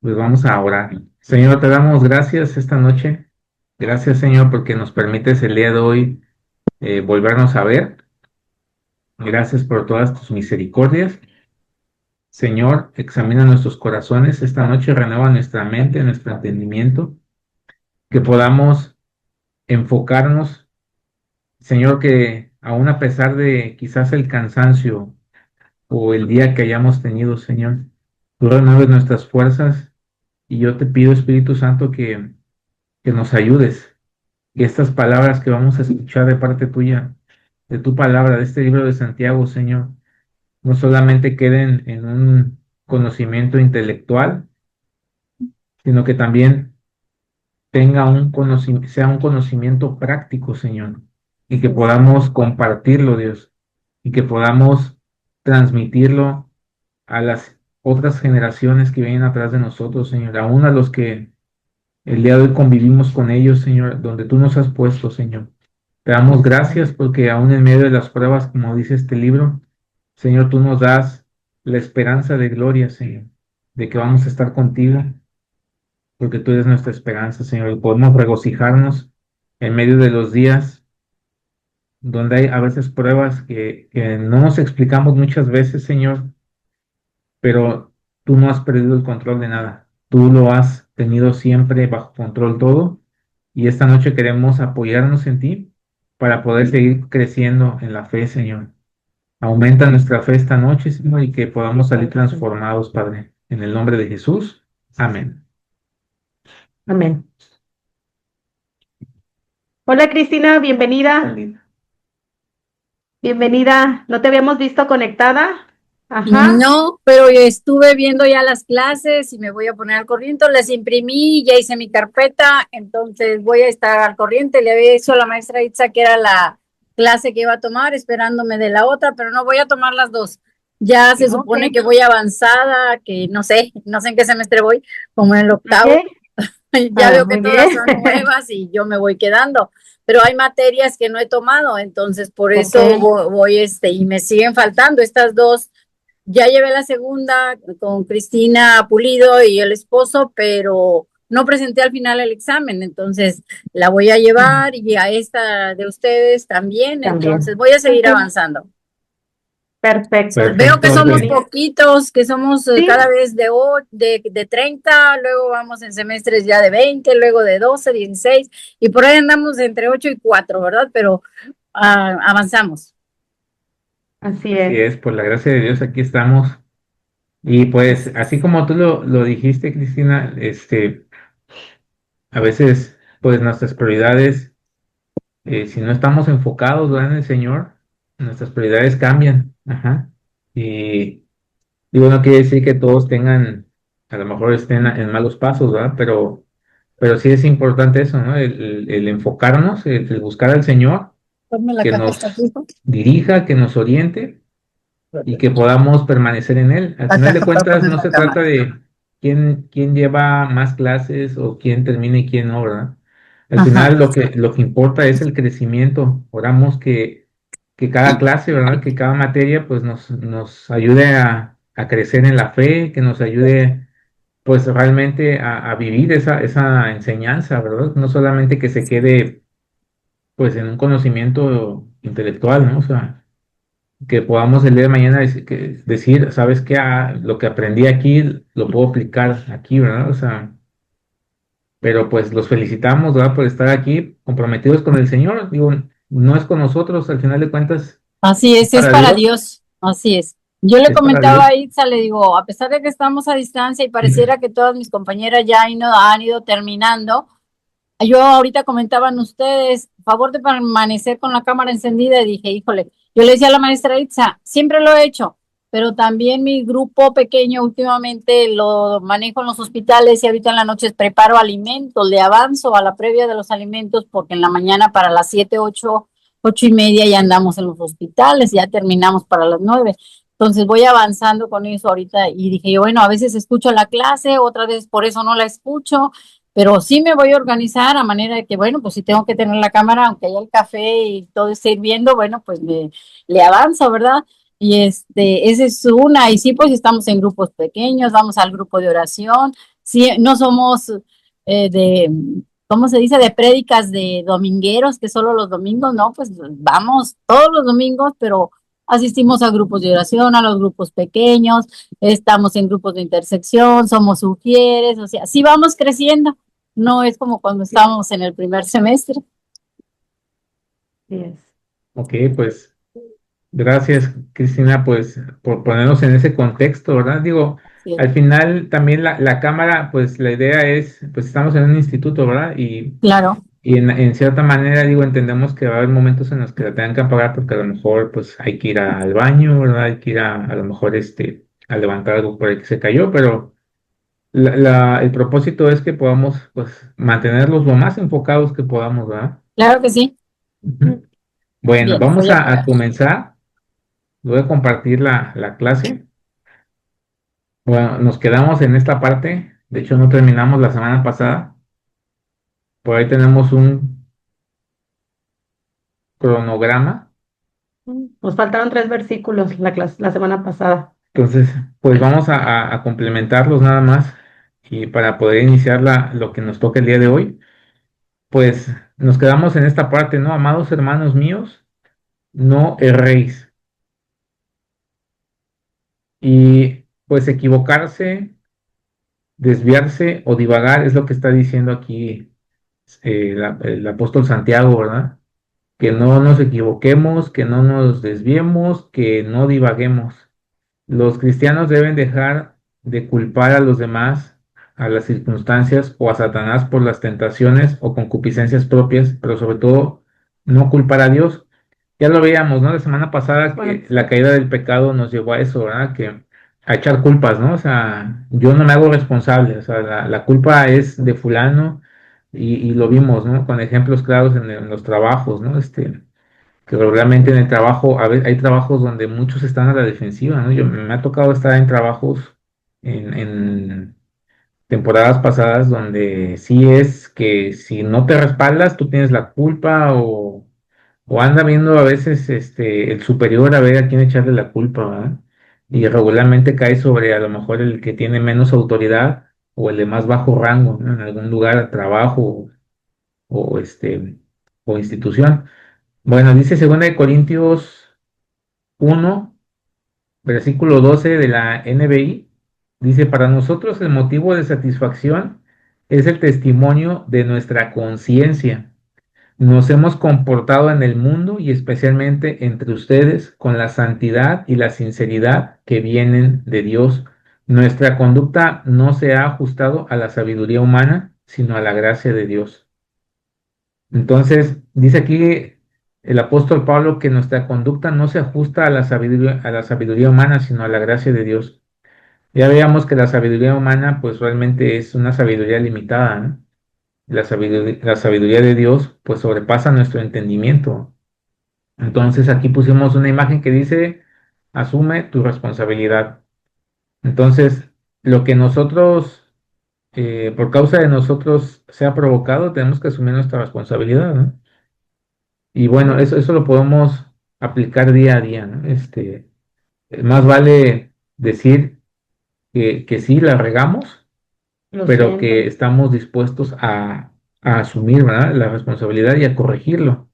Pues vamos a orar. Señor, te damos gracias esta noche. Gracias, Señor, porque nos permites el día de hoy volvernos a ver. Gracias por todas tus misericordias. Señor, examina nuestros corazones esta noche, renueva nuestra mente, nuestro entendimiento, que podamos enfocarnos, Señor, que aún a pesar de quizás el cansancio o el día que hayamos tenido, Señor, tú renueves nuestras fuerzas y yo te pido, Espíritu Santo, que nos ayudes, que estas palabras que vamos a escuchar de parte tuya, de tu palabra, de este libro de Santiago, Señor, no solamente queden en un conocimiento intelectual, sino que también tenga un conocimiento, sea un conocimiento práctico, Señor, y que podamos compartirlo, Dios, y que podamos transmitirlo a las otras generaciones que vienen atrás de nosotros, Señor, aún a los que el día de hoy convivimos con ellos, Señor, donde tú nos has puesto, Señor. Te damos gracias porque aún en medio de las pruebas, como dice este libro, Señor, tú nos das la esperanza de gloria, Señor, de que vamos a estar contigo, porque tú eres nuestra esperanza, Señor, y podemos regocijarnos en medio de los días donde hay a veces pruebas que no nos explicamos muchas veces, Señor, pero tú no has perdido el control de nada. Tú lo has tenido siempre bajo control todo, y esta noche queremos apoyarnos en ti para poder seguir creciendo en la fe, Señor. Aumenta nuestra fe esta noche, Señor, y que podamos salir transformados, Padre. En el nombre de Jesús. Amén. Amén. Hola Cristina, bienvenida. Bienvenida. ¿No te habíamos visto conectada? Ajá. No, pero yo estuve viendo ya las clases y me voy a poner al corriente. Les imprimí, ya hice mi carpeta, entonces voy a estar al corriente. Le había dicho a la maestra Itza que era la clase que iba a tomar, esperándome de la otra, pero no voy a tomar las dos. Ya se supone Ok. que voy avanzada, que no sé en qué semestre voy, como en el octavo. Ok. Ya veo que Muy todas bien. son nuevas y yo me voy quedando, pero hay materias que no he tomado, entonces por Ok. eso voy, y me siguen faltando estas dos. Ya llevé la segunda con Cristina Pulido y el esposo, pero no presenté al final el examen, entonces la voy a llevar y a esta de ustedes también, entonces También. voy a seguir Ok. avanzando. Perfecto. Veo que Perfecto, somos ok. poquitos, que somos cada Sí, vez de 30, luego vamos en semestres ya de 20, luego de 12, 16, y por ahí andamos entre 8 y 4, ¿verdad? Pero avanzamos. así Así es. es, por la gracia de Dios, aquí estamos. Y pues, Así así es. como tú lo dijiste, Cristina, a veces, pues nuestras prioridades, si no estamos enfocados, ¿verdad?, en el Señor, nuestras prioridades cambian. Ajá. Y digo, no quiere decir que todos tengan, a lo mejor estén en malos pasos, ¿verdad? Pero sí es importante eso, ¿no? El enfocarnos, el buscar al Señor, Ponme la que caja hasta nos aquí. dirija, que nos oriente y que podamos permanecer en Él. Al La final de caja para cuentas, poner no la se trata cámara. de quién lleva más clases o quién termina y quién no, ¿verdad? Al Ajá. final lo que importa es el crecimiento. Oramos que cada clase, ¿verdad? Que cada materia, pues nos ayude a crecer en la fe, que nos ayude, pues realmente a vivir esa enseñanza, ¿verdad? No solamente que se quede, pues, en un conocimiento intelectual, ¿no? O sea, que podamos el día de mañana decir, ¿sabes qué? Lo que aprendí aquí lo puedo aplicar aquí, ¿verdad? O sea, pero pues los felicitamos, ¿verdad? Por estar aquí comprometidos con el Señor. Digo, no es con nosotros, al final de cuentas, Así es para para Dios, Dios, así es. Yo le es para comentaba Dios. a Itza, le digo, a pesar de que estamos a distancia y pareciera que todas mis compañeras ya han ido terminando, yo ahorita comentaban ustedes, favor de permanecer con la cámara encendida, y dije, híjole, yo le decía a la maestra Itza, siempre lo he hecho, pero también mi grupo pequeño últimamente lo manejo en los hospitales y ahorita en la noche preparo alimentos, le avanzo a la previa de los alimentos porque en la mañana para las 7, 8, 8:30 ya andamos en los hospitales, ya terminamos para las 9. Entonces voy avanzando con eso ahorita y dije yo, bueno, a veces escucho la clase, otra vez por eso no la escucho, pero sí me voy a organizar a manera de que, bueno, pues si tengo que tener la cámara, aunque haya el café y todo esté hirviendo, bueno, pues le avanzo, ¿verdad? Y esa es una, y sí, pues estamos en grupos pequeños, vamos al grupo de oración, sí, no somos ¿cómo se dice? De prédicas de domingueros, que solo los domingos, no, pues vamos todos los domingos, pero asistimos a grupos de oración, a los grupos pequeños, estamos en grupos de intersección, somos sugieres, o sea, sí vamos creciendo, no es como cuando estábamos en el primer semestre. Así es. Ok, pues gracias, Cristina, pues por ponernos en ese contexto, ¿verdad? Digo, Sí, al final también la cámara, pues la idea es, pues estamos en un instituto, ¿verdad? claro, Y en cierta manera, digo, entendemos que va a haber momentos en los que la tengan que apagar porque a lo mejor, pues hay que ir al baño, ¿verdad? Hay que ir a lo mejor, a levantar algo por ahí que se cayó, pero el propósito es que podamos, pues, mantenerlos lo más enfocados que podamos, ¿verdad? claro que sí. Ujú. Bueno, Bien, vamos voy a a apagar. comenzar. Voy a compartir la clase. Bueno, nos quedamos en esta parte. De hecho, no terminamos la semana pasada. Por ahí tenemos un cronograma. Nos faltaron 3 versículos la semana pasada. Entonces, pues vamos a complementarlos nada más. Y para poder iniciar lo que nos toca el día de hoy, pues nos quedamos en esta parte, ¿no? Amados hermanos míos, no erréis. Y pues equivocarse, desviarse o divagar es lo que está diciendo aquí el apóstol Santiago, ¿verdad? Que no nos equivoquemos, que no nos desviemos, que no divaguemos. Los cristianos deben dejar de culpar a los demás, a las circunstancias o a Satanás por las tentaciones o concupiscencias propias, pero sobre todo no culpar a Dios. Ya lo veíamos, ¿no? La semana pasada Bueno, que la caída del pecado nos llevó a eso, ¿verdad? Que a echar culpas, ¿no? O sea, yo no me hago responsable, o sea, la culpa es de fulano y lo vimos, ¿no? Con ejemplos claros en los trabajos, ¿no? Que realmente en el trabajo, a veces hay trabajos donde muchos están a la defensiva, ¿no? Me ha tocado estar en trabajos en temporadas pasadas donde sí es que si no te respaldas, tú tienes la culpa o anda viendo a veces el superior a ver a quién echarle la culpa, ¿verdad? Y regularmente cae sobre a lo mejor el que tiene menos autoridad o el de más bajo rango, ¿no? En algún lugar de trabajo o, o institución. Bueno, dice 2 Corintios 1 versículo 12 de la NBI, dice, para nosotros el motivo de satisfacción es el testimonio de nuestra conciencia. Nos hemos comportado en el mundo y especialmente entre ustedes con la santidad y la sinceridad que vienen de Dios. Nuestra conducta no se ha ajustado a la sabiduría humana, sino a la gracia de Dios. Entonces, dice aquí el apóstol Pablo que nuestra conducta no se ajusta a la sabiduría humana, sino a la gracia de Dios. Ya veíamos que la sabiduría humana, pues realmente es una sabiduría limitada, ¿no? La sabiduría de Dios, pues sobrepasa nuestro entendimiento. Entonces, aquí pusimos una imagen que dice, asume tu responsabilidad. Entonces, lo que nosotros, por causa de nosotros, se ha provocado, tenemos que asumir nuestra responsabilidad, ¿no? Y bueno, eso lo podemos aplicar día a día, ¿no? Más vale decir que sí la regamos, lo pero siento. que estamos dispuestos a asumir, ¿verdad? La responsabilidad y a corregirlo.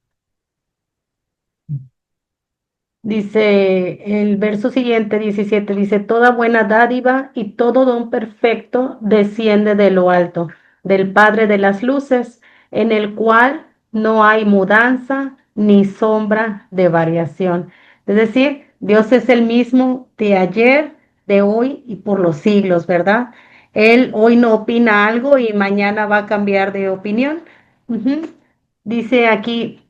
Dice el verso siguiente, 17, dice, toda buena dádiva y todo don perfecto desciende de lo alto, del Padre de las luces, en el cual no hay mudanza ni sombra de variación. Es decir, Dios es el mismo de ayer, de hoy y por los siglos, ¿verdad? Él hoy no opina algo y mañana va a cambiar de opinión. Ujú. Dice aquí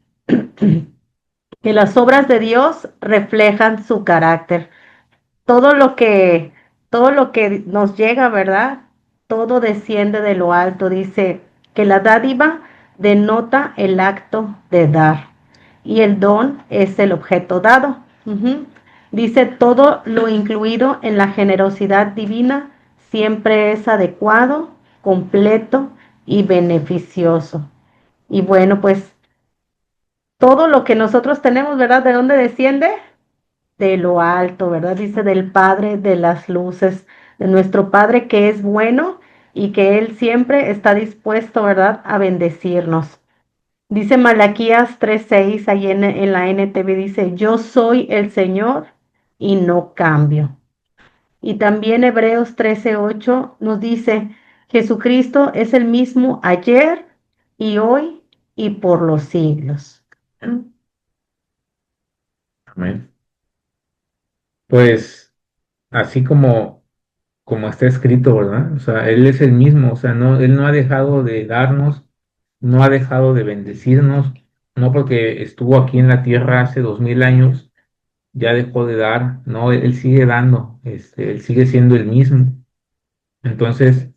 que las obras de Dios reflejan su carácter. Todo lo que, todo lo que nos llega, ¿verdad? Todo desciende de lo alto. Dice que la dádiva denota el acto de dar y el don es el objeto dado. Ujú. Dice todo lo incluido en la generosidad divina siempre es adecuado, completo y beneficioso. Y bueno, pues todo lo que nosotros tenemos, ¿verdad? ¿De dónde desciende? De lo alto, ¿verdad? Dice del Padre de las luces, de nuestro Padre que es bueno y que Él siempre está dispuesto, ¿verdad?, a bendecirnos. Dice Malaquías 3:6, ahí en la NTV dice, yo soy el Señor y no cambio. Y también Hebreos 13:8 nos dice, Jesucristo es el mismo ayer y hoy y por los siglos. Amén. Pues así como está escrito, ¿verdad? O sea, Él es el mismo, o sea, no, Él no ha dejado de darnos, no ha dejado de bendecirnos, no porque estuvo aquí en la tierra hace 2000 años, ya dejó de dar, no, Él sigue dando, Él sigue siendo el mismo. Entonces,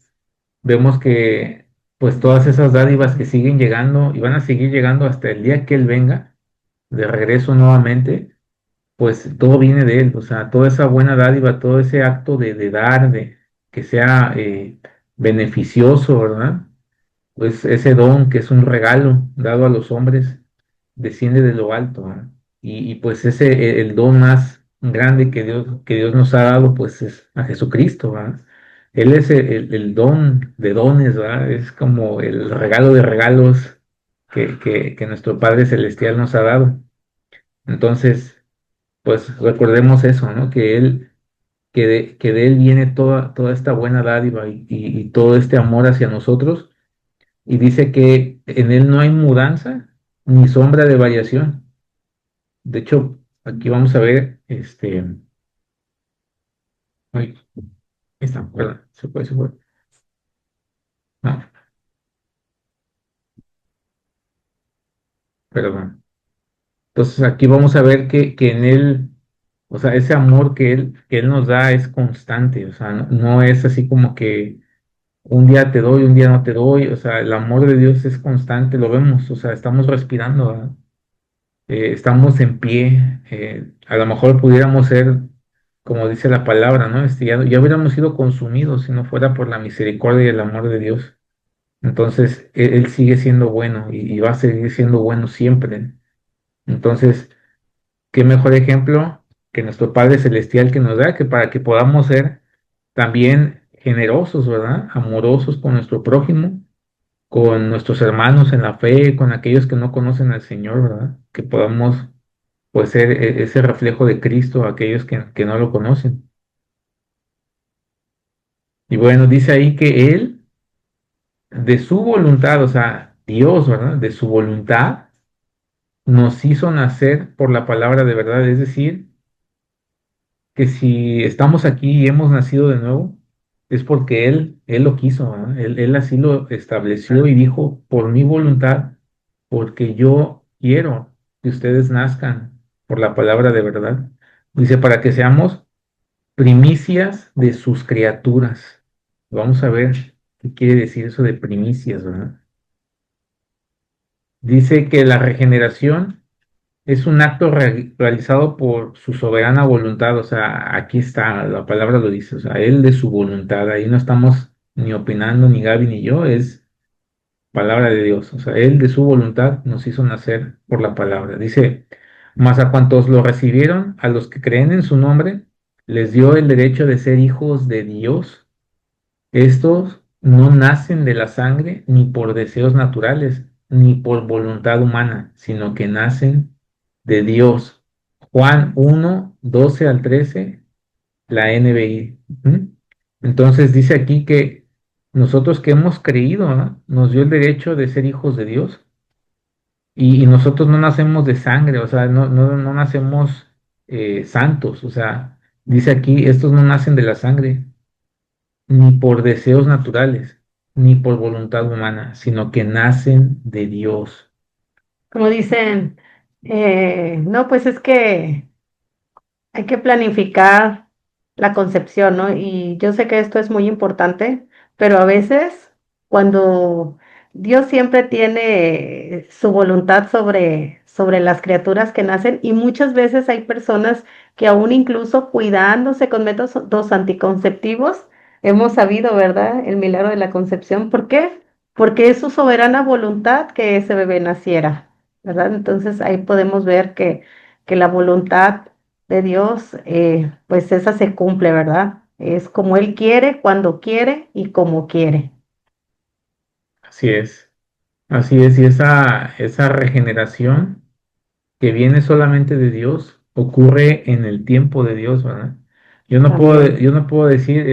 vemos que pues todas esas dádivas que siguen llegando y van a seguir llegando hasta el día que Él venga de regreso nuevamente, pues todo viene de Él, o sea, toda esa buena dádiva, todo ese acto de dar, de que sea beneficioso, ¿verdad? Pues ese don que es un regalo dado a los hombres, desciende de lo alto, ¿verdad? Pues ese, el don más grande que Dios nos ha dado, pues es a Jesucristo, ¿verdad? Él es el don de dones, ¿verdad? Es como el regalo de regalos que nuestro Padre Celestial nos ha dado. Entonces, pues recordemos eso, ¿no? Que de Él viene toda esta buena dádiva y todo este amor hacia nosotros. Y dice que en Él no hay mudanza ni sombra de variación. De hecho, aquí vamos a ver, ay, ahí está, perdón, se fue. No, perdón. Entonces aquí vamos a ver que en Él, o sea, ese amor que él nos da es constante, o sea, no es así como que un día te doy, un día no te doy, o sea, el amor de Dios es constante, lo vemos, o sea, estamos respirando, ¿verdad? Estamos en pie, a lo mejor pudiéramos ser, como dice la palabra, ¿no? Ya hubiéramos sido consumidos si no fuera por la misericordia y el amor de Dios. Entonces, Él sigue siendo bueno y va a seguir siendo bueno siempre. Entonces, qué mejor ejemplo que nuestro Padre Celestial que nos da, que para que podamos ser también generosos, ¿verdad? Amorosos con nuestro prójimo, con nuestros hermanos en la fe, con aquellos que no conocen al Señor, ¿verdad? Que podamos pues ser ese reflejo de Cristo a aquellos que no lo conocen. Y bueno, dice ahí que Él, de su voluntad, o sea, Dios, ¿verdad? De su voluntad, nos hizo nacer por la palabra de verdad, es decir, que si estamos aquí y hemos nacido de nuevo, es porque Él lo quiso, ¿verdad? Él así lo estableció y dijo, por mi voluntad, porque yo quiero que ustedes nazcan por la palabra de verdad. Dice, para que seamos primicias de sus criaturas. Vamos a ver qué quiere decir eso de primicias, ¿verdad? Dice que la regeneración es un acto realizado por su soberana voluntad, o sea, aquí está, la palabra lo dice, o sea, él de su voluntad, ahí no estamos ni opinando, ni Gaby ni yo, es palabra de Dios, o sea, él de su voluntad nos hizo nacer por la palabra. Dice, mas a cuantos lo recibieron, a los que creen en su nombre, les dio el derecho de ser hijos de Dios. Estos no nacen de la sangre ni por deseos naturales, ni por voluntad humana, sino que nacen de Dios. Juan 1:12 al 13, la NBI. ¿Mm? Entonces dice aquí que nosotros que hemos creído, ¿no? Nos dio el derecho de ser hijos de Dios y nosotros no nacemos de sangre, o sea, no nacemos santos, o sea, dice aquí, estos no nacen de la sangre, ni por deseos naturales, ni por voluntad humana, sino que nacen de Dios. Como dicen, no, pues es que hay que planificar la concepción, ¿no? Y yo sé que esto es muy importante, pero a veces cuando Dios siempre tiene su voluntad sobre las criaturas que nacen y muchas veces hay personas que aún incluso cuidándose con métodos anticonceptivos, hemos sabido, ¿verdad? El milagro de la concepción. ¿Por qué? Porque es su soberana voluntad que ese bebé naciera, ¿verdad? Entonces ahí podemos ver que la voluntad de Dios, pues esa se cumple, ¿verdad? Es como Él quiere, cuando quiere y como quiere. Así es, así es, y esa regeneración que viene solamente de Dios, ocurre en el tiempo de Dios, ¿verdad? También. Yo no puedo decir,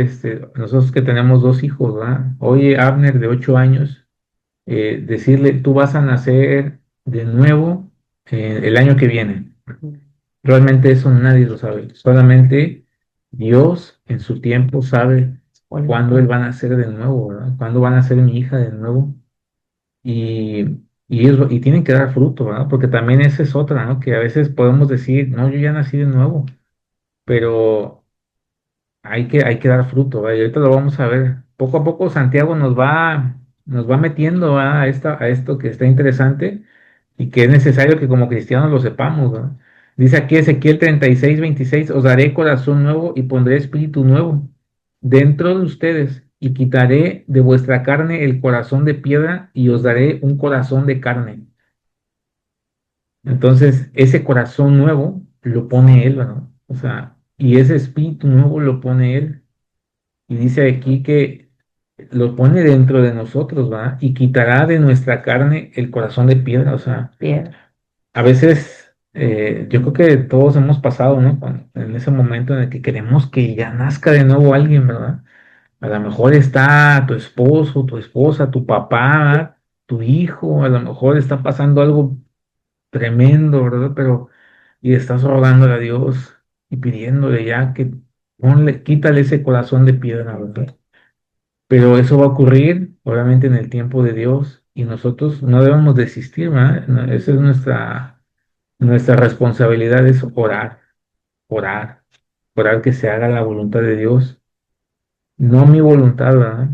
nosotros que tenemos dos hijos, ¿verdad? Oye, Abner, de 8 años, decirle, tú vas a nacer de nuevo el año que viene. Realmente eso nadie lo sabe. Solamente Dios en su tiempo sabe cuándo Él va a nacer de nuevo, ¿verdad? Cuándo van a ser mi hija de nuevo. Y tienen que dar fruto, ¿verdad? Porque también esa es otra, ¿no? Que a veces podemos decir, no, yo ya nací de nuevo, pero hay que dar fruto, ¿verdad? Y ahorita lo vamos a ver. Poco a poco Santiago nos va metiendo a esto que está interesante y que es necesario que como cristianos lo sepamos, ¿verdad? Dice aquí Ezequiel 36:26, os daré corazón nuevo y pondré espíritu nuevo dentro de ustedes y quitaré de vuestra carne el corazón de piedra y os daré un corazón de carne. Entonces, ese corazón nuevo lo pone Él, ¿verdad? O sea, y ese espíritu nuevo lo pone Él. Y dice aquí que lo pone dentro de nosotros, ¿verdad? Y quitará de nuestra carne el corazón de piedra. O sea, Piedra. a veces yo creo que todos hemos pasado, ¿no? En ese momento en el que queremos que ya nazca de nuevo alguien, ¿verdad? A lo mejor está tu esposo, tu esposa, tu papá, tu hijo, a lo mejor está pasando algo tremendo, ¿verdad? Pero, y estás rogándole a Dios y pidiéndole ya que quítale ese corazón de piedra, ¿verdad? Pero eso va a ocurrir, obviamente, en el tiempo de Dios y nosotros no debemos desistir, ¿verdad? Esa es nuestra responsabilidad, es orar, orar, orar que se haga la voluntad de Dios, no mi voluntad, ¿verdad?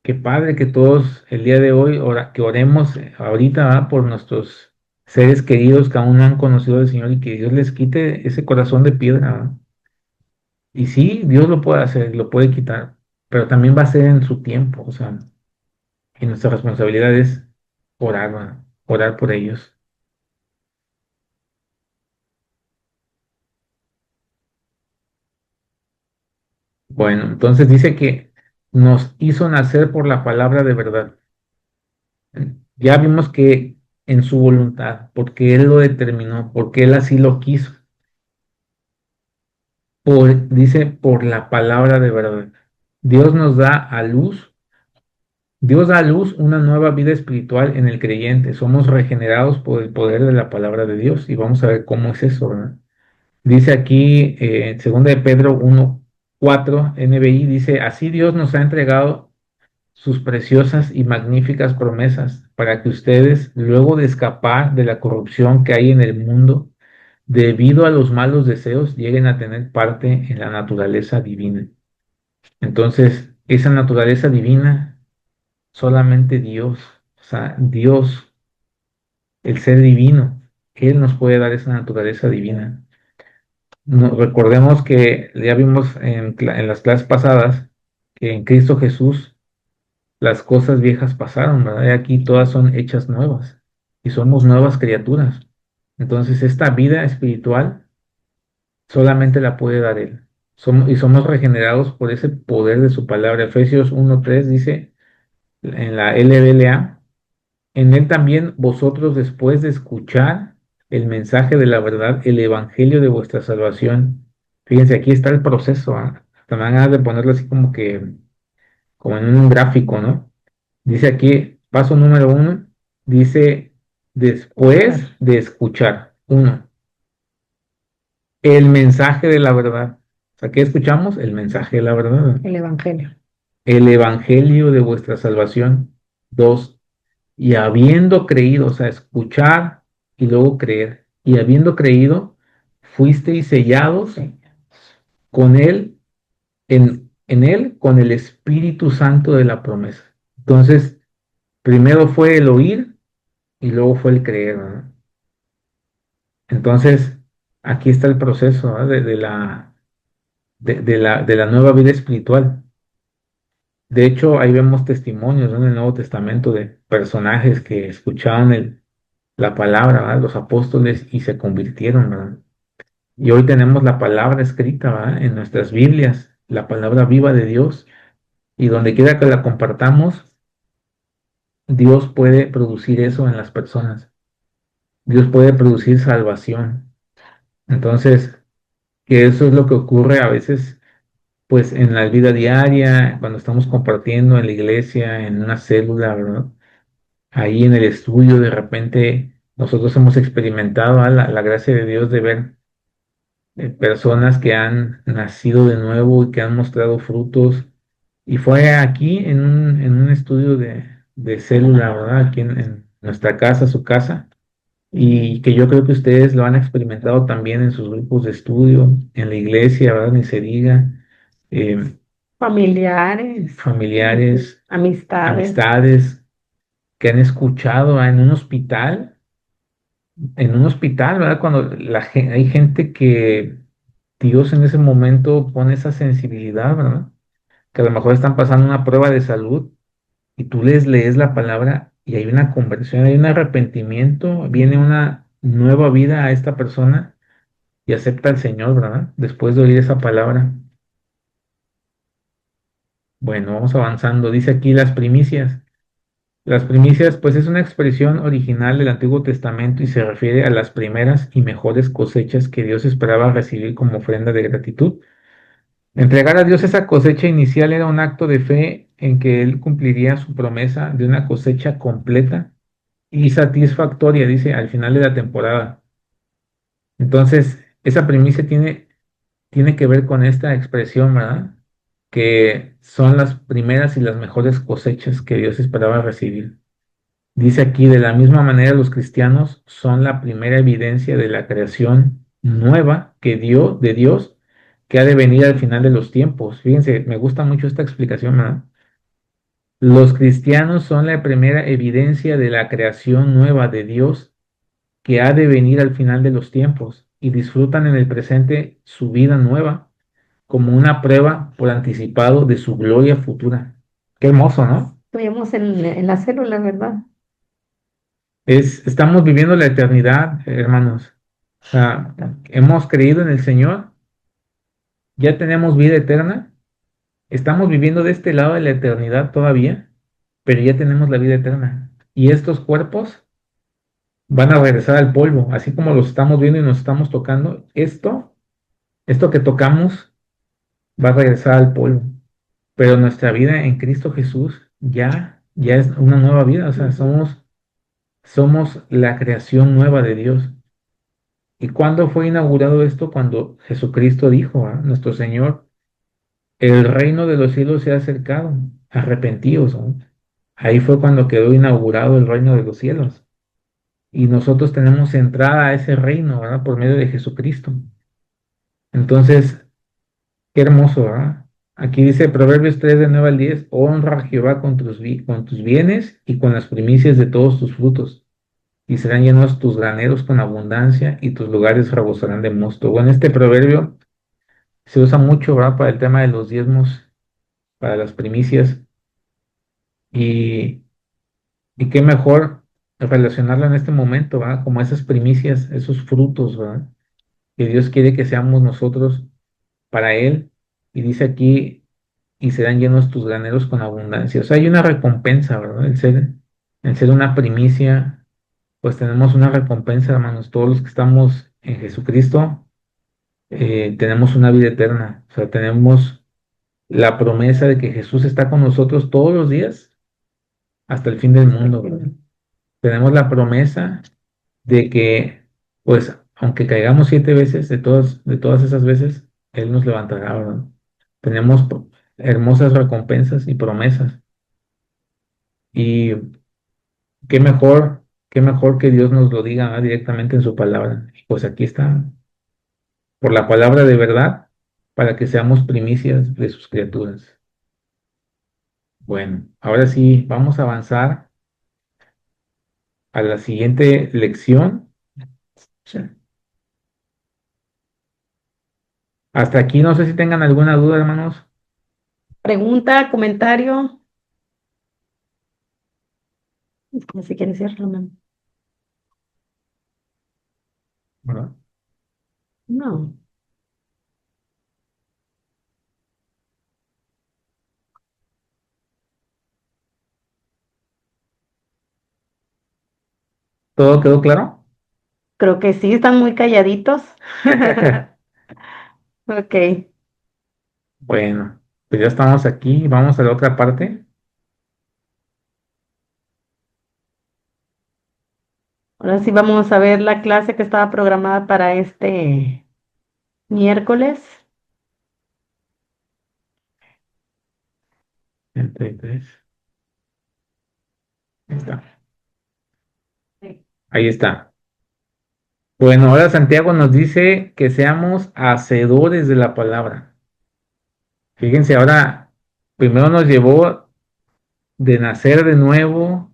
Qué padre que todos el día de hoy, que oremos ahorita, ¿verdad? Por nuestros seres queridos que aún no han conocido al Señor y que Dios les quite ese corazón de piedra, ¿verdad? Y sí, Dios lo puede hacer, lo puede quitar, pero también va a ser en su tiempo, o sea, y nuestra responsabilidad es orar, ¿verdad? Orar por ellos. Bueno, entonces dice que nos hizo nacer por la palabra de verdad. Ya vimos que en su voluntad, porque Él lo determinó, porque Él así lo quiso. Dice, por la palabra de verdad. Dios nos da a luz, Dios da a luz una nueva vida espiritual en el creyente. Somos regenerados por el poder de la palabra de Dios y vamos a ver cómo es eso, ¿verdad? Dice aquí, 2 de Pedro 1:4 NBI, dice, así Dios nos ha entregado sus preciosas y magníficas promesas para que ustedes, luego de escapar de la corrupción que hay en el mundo, debido a los malos deseos, lleguen a tener parte en la naturaleza divina. Entonces, esa naturaleza divina, solamente Dios, o sea, Dios, el ser divino, Él nos puede dar esa naturaleza divina. Recordemos que ya vimos en las clases pasadas que en Cristo Jesús las cosas viejas pasaron, ¿verdad? Y aquí todas son hechas nuevas y somos nuevas criaturas. Entonces, esta vida espiritual solamente la puede dar Él. Y somos regenerados por ese poder de su palabra. Efesios 1:3 dice en la LBLA, en Él también vosotros después de escuchar el mensaje de la verdad, el evangelio de vuestra salvación. Fíjense, aquí está el proceso, ¿ah? Hasta me dan ganas de ponerlo así como en un gráfico, ¿no? Dice aquí, paso número 1, dice, después de escuchar, uno, el mensaje de la verdad. O sea, ¿qué escuchamos? El mensaje de la verdad. El Evangelio. El evangelio de vuestra salvación. Dos, y habiendo creído, o sea, escuchar y luego creer. Y habiendo creído, fuisteis sellados Sí. con él, en él, con el Espíritu Santo de la promesa. Entonces, primero fue el oír y luego fue el creer, ¿no? Entonces, aquí está el proceso, ¿no? de la nueva vida espiritual. De hecho, ahí vemos testimonios, ¿no? En el Nuevo Testamento de personajes que escuchaban la palabra, ¿verdad? Los apóstoles y se convirtieron, ¿verdad? Y hoy tenemos la palabra escrita, ¿verdad? En nuestras Biblias la palabra viva de Dios y donde quiera que la compartamos, Dios puede producir eso en las personas. Dios puede producir salvación. Entonces, que eso es lo que ocurre a veces, pues en la vida diaria, cuando estamos compartiendo en la iglesia, en una célula, ¿verdad? Ahí en el estudio, de repente nosotros hemos experimentado la gracia de Dios de ver personas que han nacido de nuevo y que han mostrado frutos. Y fue aquí en un estudio de célula, ¿verdad? Aquí en nuestra casa, su casa, y que yo creo que ustedes lo han experimentado también en sus grupos de estudio, en la iglesia, ¿verdad? Ni se diga, Familiares, familiares, amistades. amistades que han escuchado en un hospital, ¿verdad? Cuando hay gente que Dios en ese momento pone esa sensibilidad, ¿verdad? Que a lo mejor están pasando una prueba de salud y tú les lees la palabra y hay una conversión, hay un arrepentimiento, viene una nueva vida a esta persona y acepta al Señor, ¿verdad? Después de oír esa palabra. Bueno, vamos avanzando. Dice aquí las primicias. Las primicias, pues es una expresión original del Antiguo Testamento y se refiere a las primeras y mejores cosechas que Dios esperaba recibir como ofrenda de gratitud. Entregar a Dios esa cosecha inicial era un acto de fe en que Él cumpliría su promesa de una cosecha completa y satisfactoria, dice, al final de la temporada. Entonces, esa primicia tiene que ver con esta expresión, ¿verdad? Que son las primeras y las mejores cosechas que Dios esperaba recibir. Dice aquí, de la misma manera, los cristianos son la primera evidencia de la creación nueva que dio de Dios, que ha de venir al final de los tiempos. Fíjense, me gusta mucho esta explicación, ¿verdad? Los cristianos son la primera evidencia de la creación nueva de Dios que ha de venir al final de los tiempos y disfrutan en el presente su vida nueva como una prueba por anticipado de su gloria futura. Qué hermoso, ¿no? Estuvimos en la célula, ¿verdad? Estamos viviendo la eternidad, hermanos. O sea, hemos creído en el Señor, ya tenemos vida eterna, estamos viviendo de este lado de la eternidad todavía, pero ya tenemos la vida eterna. Y estos cuerpos van a regresar al polvo, así como los estamos viendo y nos estamos tocando. Esto que tocamos va a regresar al polvo, pero nuestra vida en Cristo Jesús ya es una nueva vida, o sea, somos la creación nueva de Dios. ¿Y cuándo fue inaugurado esto? Cuando Jesucristo dijo, nuestro Señor, el reino de los cielos se ha acercado, arrepentíos, ¿no? Ahí fue cuando quedó inaugurado el reino de los cielos. Y nosotros tenemos entrada a ese reino, ¿verdad? Por medio de Jesucristo. Entonces, qué hermoso, ¿verdad? Aquí dice Proverbios 3 de 9 al 10: honra a Jehová con tus bienes y con las primicias de todos tus frutos, y serán llenos tus graneros con abundancia y tus lugares rebosarán de mosto. Bueno, este proverbio se usa mucho, ¿verdad? Para el tema de los diezmos, para las primicias, y, y qué mejor relacionarlo en este momento, ¿verdad? Como esas primicias, esos frutos, ¿verdad? Que Dios quiere que seamos nosotros para Él. Y dice aquí, y serán llenos tus graneros con abundancia. O sea, hay una recompensa, ¿verdad? El ser una primicia, pues tenemos una recompensa, hermanos. Todos los que estamos en Jesucristo, tenemos una vida eterna. O sea, tenemos la promesa de que Jesús está con nosotros todos los días hasta el fin del mundo, ¿verdad? Tenemos la promesa de que, pues, aunque caigamos 7 veces, de todas esas veces, Él nos levantará, ¿verdad? Tenemos hermosas recompensas y promesas. Y qué mejor que Dios nos lo diga, directamente en su palabra. Pues aquí está, por la palabra de verdad, para que seamos primicias de sus criaturas. Bueno, ahora sí, vamos a avanzar a la siguiente lección. Sí. Hasta aquí, no sé si tengan alguna duda, hermanos. Pregunta, comentario. No sé si quiere decirlo, no. ¿Verdad? No. ¿Todo quedó claro? Creo que sí, están muy calladitos. Ok, Bueno, pues ya estamos aquí. Vamos a la otra parte. ahora sí vamos a ver la clase que estaba programada para este miércoles. 33. Ahí está. Sí. Ahí está. Bueno, ahora Santiago nos dice que seamos hacedores de la palabra. Fíjense, ahora primero nos llevó de nacer de nuevo,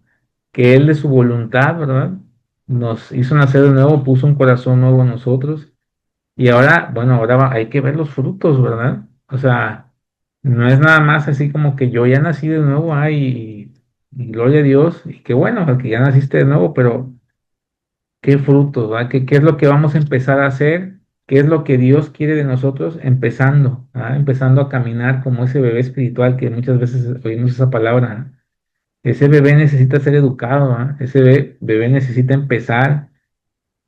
que Él de su voluntad, ¿verdad? Nos hizo nacer de nuevo, puso un corazón nuevo en nosotros. Y ahora, bueno, hay que ver los frutos, ¿verdad? O sea, no es nada más así como que yo ya nací de nuevo, y gloria a Dios, y qué bueno que ya naciste de nuevo, pero qué frutos, ¿verdad? ¿Qué es lo que vamos a empezar a hacer? ¿Qué es lo que Dios quiere de nosotros? Empezando, ¿ah? Empezando a caminar como ese bebé espiritual que muchas veces oímos esa palabra. ¿Ah? Ese bebé necesita ser educado, ¿ah? Ese bebé necesita empezar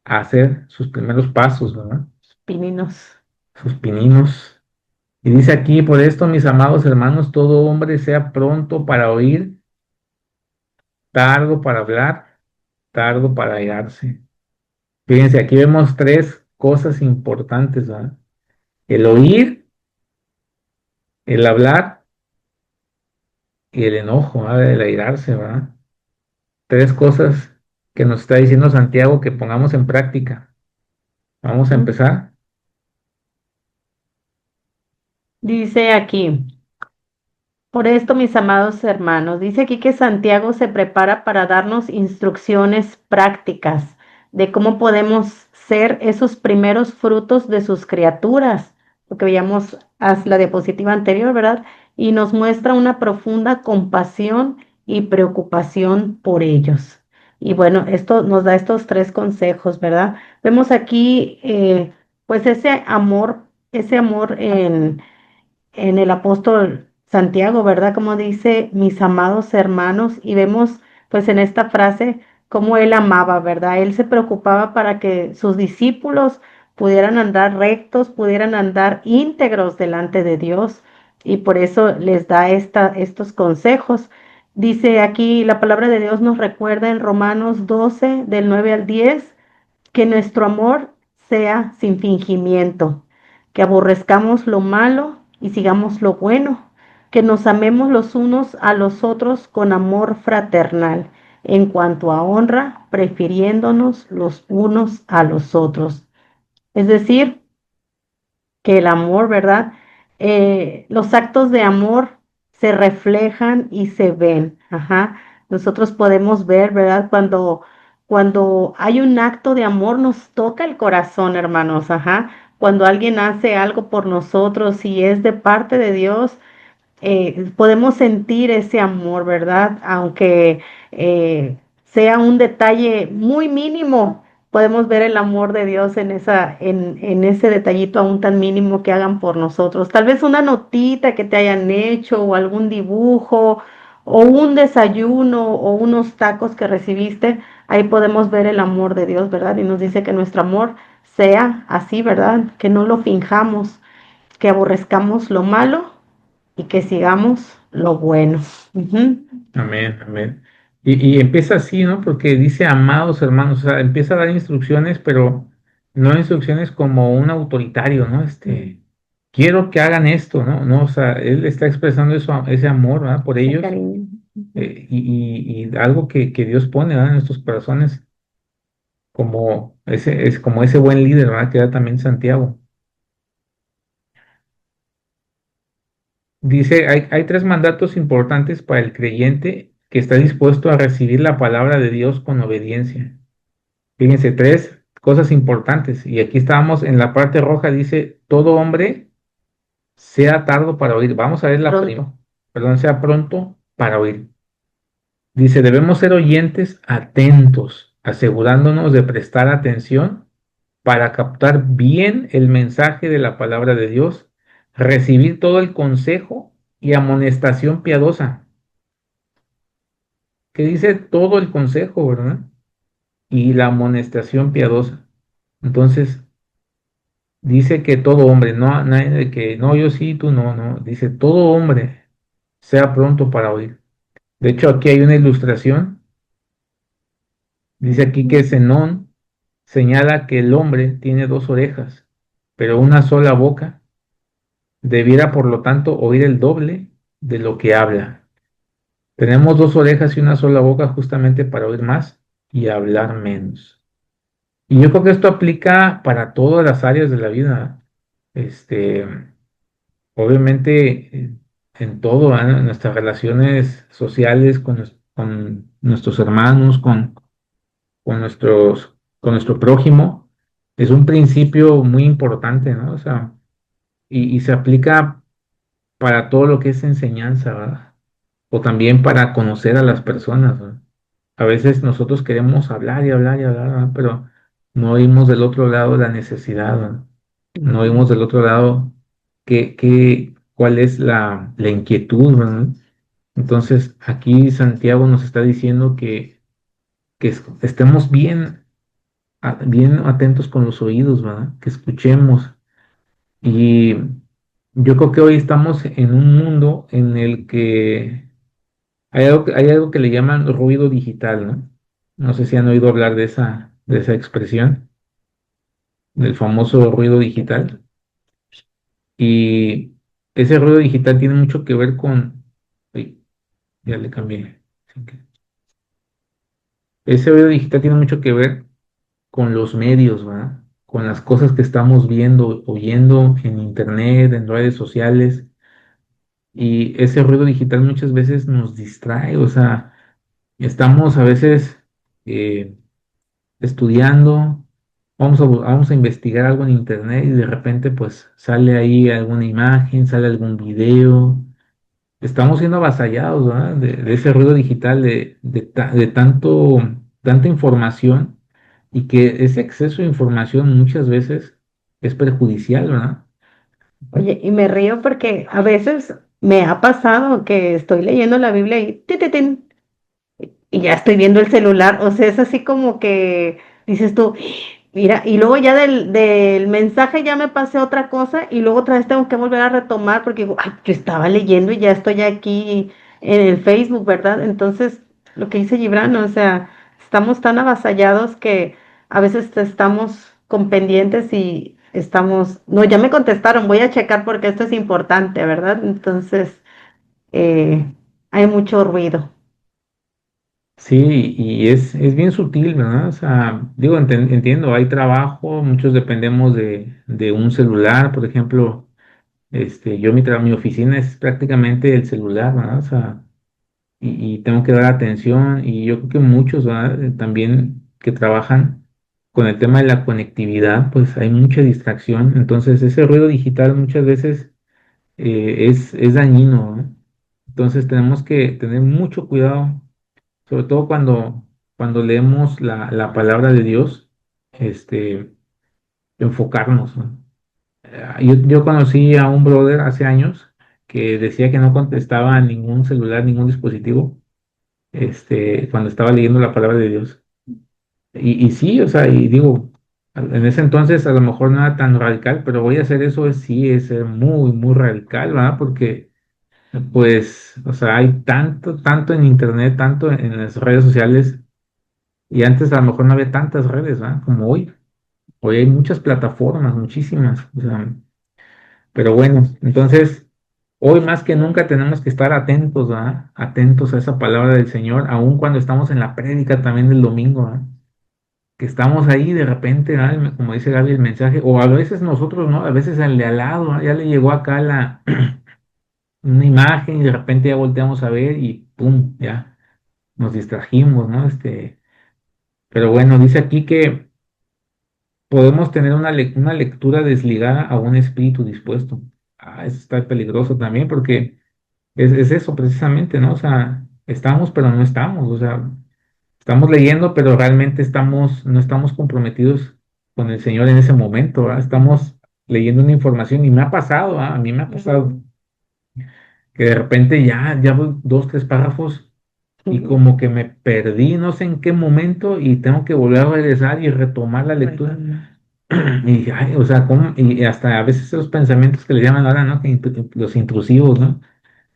a hacer sus primeros pasos, ¿verdad? Pininos. Sus pininos. Y dice aquí, por esto, mis amados hermanos, todo hombre sea pronto para oír, tardo para hablar, tardo para airarse. Fíjense, aquí vemos tres cosas importantes, ¿verdad? El oír, el hablar y el enojo, ¿verdad? El airarse, ¿verdad? Tres cosas que nos está diciendo Santiago que pongamos en práctica. Vamos a Ujú. empezar. Dice aquí. Por esto, mis amados hermanos, dice aquí que Santiago se prepara para darnos instrucciones prácticas de cómo podemos ser esos primeros frutos de sus criaturas, lo que veíamos a la diapositiva anterior, ¿verdad? Y nos muestra una profunda compasión y preocupación por ellos. Y bueno, esto nos da estos tres consejos, ¿verdad? Vemos aquí, pues ese amor en el apóstol Santiago, ¿verdad? Como dice, mis amados hermanos, y vemos pues en esta frase cómo él amaba, ¿verdad? Él se preocupaba para que sus discípulos pudieran andar rectos, pudieran andar íntegros delante de Dios, y por eso les da estos consejos. Dice aquí, la palabra de Dios nos recuerda en Romanos 12, del 9 al 10 que nuestro amor sea sin fingimiento, que aborrezcamos lo malo y sigamos lo bueno, que nos amemos los unos a los otros con amor fraternal, en cuanto a honra, prefiriéndonos los unos a los otros. Es decir, que el amor, ¿verdad? Los actos de amor se reflejan y se ven. Ajá. Nosotros podemos ver, ¿verdad? Cuando hay un acto de amor nos toca el corazón, hermanos. Ajá. Cuando alguien hace algo por nosotros y es de parte de Dios, podemos sentir ese amor, ¿verdad? Aunque sea un detalle muy mínimo, podemos ver el amor de Dios en ese detallito aún tan mínimo que hagan por nosotros. Tal vez una notita que te hayan hecho o algún dibujo o un desayuno o unos tacos que recibiste, ahí podemos ver el amor de Dios, ¿verdad? Y nos dice que nuestro amor sea así, ¿verdad? Que no lo finjamos, que aborrezcamos lo malo y que sigamos lo bueno. Ujú. Amén, amén. Y empieza así, ¿no? Porque dice amados hermanos, o sea, empieza a dar instrucciones, pero no instrucciones como un autoritario, ¿no? Quiero que hagan esto, ¿no? No, o sea, él está expresando eso, ese amor, ¿verdad? Por De ellos, cariño. Ujú. y algo que Dios pone, ¿verdad? En nuestros corazones, como ese buen líder, ¿verdad? Que era también Santiago. Dice, hay tres mandatos importantes para el creyente que está dispuesto a recibir la palabra de Dios con obediencia. Fíjense, tres cosas importantes. Y aquí estábamos en la parte roja, dice, todo hombre sea tardo para oír. Vamos a ver la Pronto. prima. Perdón, sea pronto para oír. Dice, debemos ser oyentes atentos, asegurándonos de prestar atención para captar bien el mensaje de la palabra de Dios, recibir todo el consejo y amonestación piadosa, que dice todo el consejo, ¿verdad? y la amonestación piadosa. Entonces, dice que todo hombre, no nadie de que no, yo sí, tú no, no. Dice todo hombre sea pronto para oír. De hecho, aquí hay una ilustración. Dice aquí que Zenón señala que el hombre tiene dos orejas, pero una sola boca. Debiera, por lo tanto, oír el doble de lo que habla. Tenemos dos orejas y una sola boca justamente para oír más y hablar menos. Y yo creo que esto aplica para todas las áreas de la vida. Este, obviamente, en todo, ¿verdad? En nuestras relaciones sociales con nuestros hermanos, con nuestro prójimo, es un principio muy importante, ¿no? O sea, y se aplica para todo lo que es enseñanza, ¿verdad? O también para conocer a las personas, ¿verdad? A veces nosotros queremos hablar y hablar y hablar, ¿verdad? Pero no oímos del otro lado la necesidad, ¿verdad? No oímos del otro lado cuál es la inquietud, ¿verdad? Entonces, aquí Santiago nos está diciendo que estemos bien atentos con los oídos, ¿verdad? Que escuchemos. Y yo creo que hoy estamos en un mundo en el que hay algo que le llaman ruido digital, ¿no? No sé si han oído hablar de esa expresión, del famoso ruido digital. Y ese ruido digital tiene mucho que ver con... Uy, ya le cambié. Ese ruido digital tiene mucho que ver con los medios, ¿verdad? Con las cosas que estamos viendo, oyendo en internet, en redes sociales. Y ese ruido digital muchas veces nos distrae, o sea, estamos a veces eh, estudiando, vamos a investigar algo en internet y de repente pues sale ahí alguna imagen, sale algún video. Estamos siendo avasallados, ¿verdad? De ese ruido digital, de tanta información y que ese exceso de información muchas veces es perjudicial, ¿verdad? Oye, y me río porque a veces me ha pasado que estoy leyendo la Biblia y ti, ti, tin, y ya estoy viendo el celular, o sea, es así como que dices tú, mira, y luego ya del mensaje ya me pasé a otra cosa y luego otra vez tengo que volver a retomar porque digo, ay, yo estaba leyendo y ya estoy aquí en el Facebook, ¿verdad? Entonces, lo que dice Gibran, o sea, estamos tan avasallados que a veces estamos con pendientes y estamos, no, ya me contestaron, voy a checar porque esto es importante, ¿verdad? Entonces, eh, hay mucho ruido. Sí, y es bien sutil, ¿verdad? O sea, digo, entiendo, hay trabajo, muchos dependemos de un celular, por ejemplo, mi oficina es prácticamente el celular, ¿verdad? O sea, y tengo que dar atención, y yo creo que muchos, ¿verdad? También que trabajan con el tema de la conectividad, pues hay mucha distracción, entonces ese ruido digital muchas veces es dañino, ¿no? Entonces tenemos que tener mucho cuidado sobre todo cuando leemos la palabra de Dios, este, enfocarnos, ¿no? Yo conocí a un brother hace años que decía que no contestaba a ningún celular, ningún dispositivo, cuando estaba leyendo la palabra de Dios. Y sí, o sea, y digo, en ese entonces a lo mejor no era tan radical, pero voy a hacer eso, sí, es ser muy, muy radical, ¿verdad? Porque, pues, o sea, hay tanto en internet, tanto en las redes sociales. Y antes a lo mejor no había tantas redes, ¿verdad? Como hoy. Hoy hay muchas plataformas, muchísimas. O sea, pero bueno, entonces, hoy más que nunca tenemos que estar atentos, ¿verdad? Atentos a esa palabra del Señor, aun cuando estamos en la prédica también del domingo, ¿verdad? Que estamos ahí de repente, ¿verdad? Como dice Gaby, el mensaje, o a veces nosotros, ¿no? A veces al de al lado, ¿verdad? Ya le llegó acá una imagen y de repente ya volteamos a ver y ¡pum! Ya nos distrajimos, ¿no? Pero bueno, dice aquí que podemos tener una lectura desligada a un espíritu dispuesto. Ah, eso está peligroso también porque es eso precisamente, ¿no? O sea, estamos pero no estamos, o sea, estamos leyendo pero realmente no estamos comprometidos con el Señor en ese momento, ¿verdad? Estamos leyendo una información y me ha pasado, ¿ah? A mí me ha pasado que de repente ya voy dos, tres párrafos y Ujú. como que me perdí, no sé en qué momento, y tengo que volver a regresar y retomar la lectura. Y dije, ay, o sea, ¿cómo? Y hasta a veces los pensamientos que le llaman ahora, ¿no? Los intrusivos, ¿no?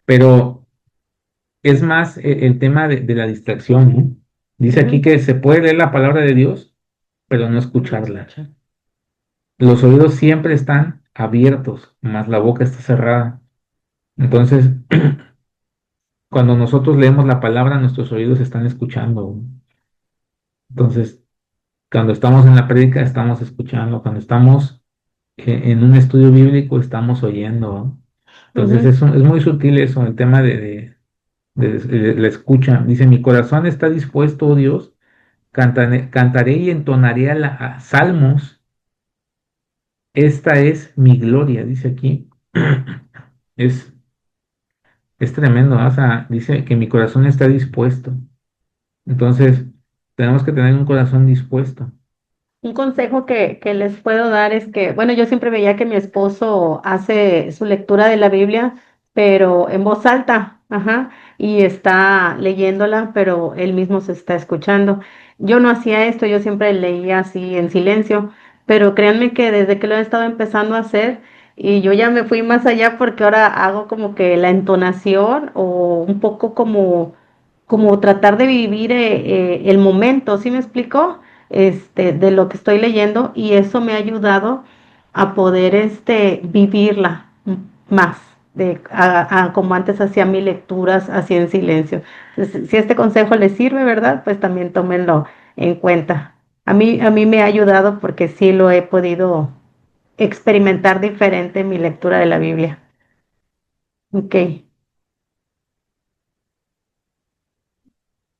Pero es más el tema de la distracción, ¿no? Dice aquí Ujú. que se puede leer la palabra de Dios, pero no escucharla. Los oídos siempre están abiertos, más la boca está cerrada. Entonces, cuando nosotros leemos la palabra, nuestros oídos están escuchando. Entonces, cuando estamos en la prédica, estamos escuchando. Cuando estamos en un estudio bíblico, estamos oyendo, ¿no? Entonces, Ujú. es muy sutil eso, el tema de la escucha. Dice, mi corazón está dispuesto, oh Dios, cantaré y entonaré a salmos. Esta es mi gloria, dice aquí. Es, es tremendo, ¿no? O sea, dice que mi corazón está dispuesto. Entonces, tenemos que tener un corazón dispuesto. Un consejo que les puedo dar es que, bueno, yo siempre veía que mi esposo hace su lectura de la Biblia, pero en voz alta, ajá, y está leyéndola, pero él mismo se está escuchando. Yo no hacía esto, yo siempre leía así en silencio, pero créanme que desde que lo he estado empezando a hacer, y yo ya me fui más allá porque ahora hago como que la entonación o un poco como tratar de vivir el momento, ¿sí me explico? De lo que estoy leyendo y eso me ha ayudado a poder vivirla más, como antes hacía mis lecturas, así en silencio. Entonces, si este consejo les sirve, ¿verdad? Pues también tómenlo en cuenta. A mí me ha ayudado porque sí lo he podido experimentar diferente en mi lectura de la Biblia. Ok.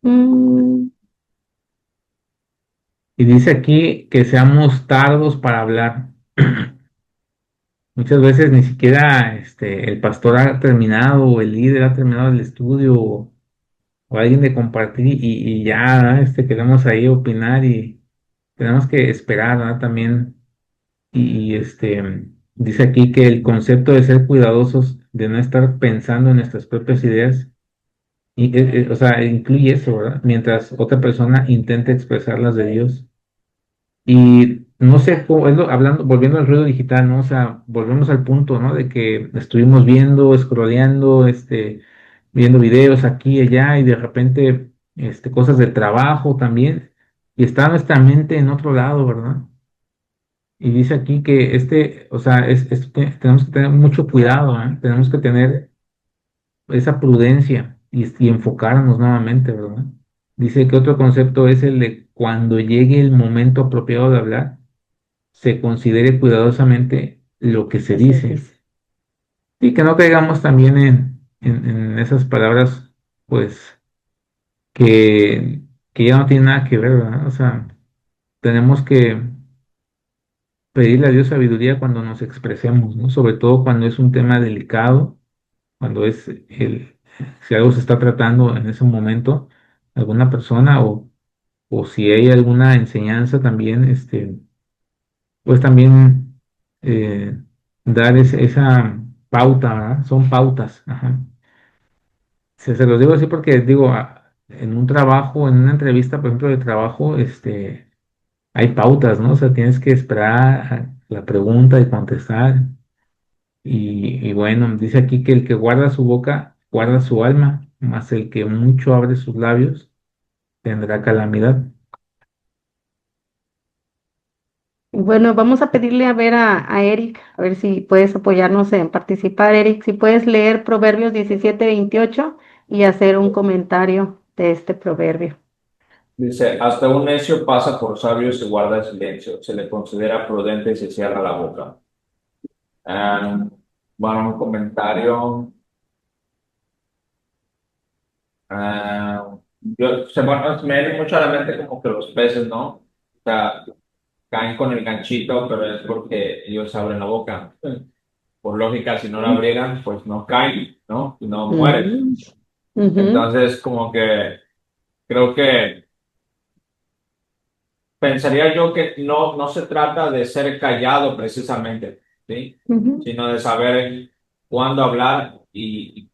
Mm, Y dice aquí que seamos tardos para hablar. Muchas veces ni siquiera el pastor ha terminado o el líder ha terminado el estudio o alguien de compartir y ya, ¿no? Queremos ahí opinar y tenemos que esperar, ¿no? También. Dice aquí que el concepto de ser cuidadosos, de no estar pensando en nuestras propias ideas, o sea, incluye eso, ¿verdad? Mientras otra persona intente expresar las de Dios. Y no sé cómo, hablando, volviendo al ruido digital, ¿no? O sea, volvemos al punto, ¿no? De que estuvimos viendo, scrolleando, viendo videos aquí y allá, y de repente, cosas de trabajo también, y está nuestra mente en otro lado, ¿verdad? Y dice aquí que o sea, tenemos que tener mucho cuidado, ¿eh? Tenemos que tener esa prudencia y enfocarnos nuevamente, ¿verdad? Dice que otro concepto es el de cuando llegue el momento apropiado de hablar, se considere cuidadosamente lo que se así es, dice. dice. Y que no caigamos también en esas palabras, pues, que, que ya no tienen nada que ver, ¿verdad? O sea, tenemos que pedirle a Dios sabiduría cuando nos expresemos, ¿no? Sobre todo cuando es un tema delicado, cuando si algo se está tratando en ese momento, alguna persona o si hay alguna enseñanza también, pues también dar esa pauta, ¿verdad? Son pautas, ajá. Se los digo así porque digo, en un trabajo, en una entrevista, por ejemplo, de trabajo, hay pautas, ¿no? O sea, tienes que esperar a la pregunta y contestar. Y bueno, dice aquí que el que guarda su boca, guarda su alma, mas el que mucho abre sus labios, tendrá calamidad. Bueno, vamos a pedirle a ver a Eric, a ver si puedes apoyarnos en participar, Eric, si puedes leer Proverbios 17:28 y hacer un comentario de este proverbio. Dice, hasta un necio pasa por sabio y se guarda silencio, se le considera prudente y se cierra la boca. Ah, bueno, un comentario. Bueno, me viene mucho a la mente como que los peces, ¿no? O sea, caen con el ganchito, pero es porque ellos abren la boca. Por lógica, si no la abrieran, pues no caen, ¿no? Y no mueren. Ujú, ujú, Entonces, como que creo que pensaría yo que no se trata de ser callado precisamente, ¿sí? ujú. Sino de saber cuándo hablar y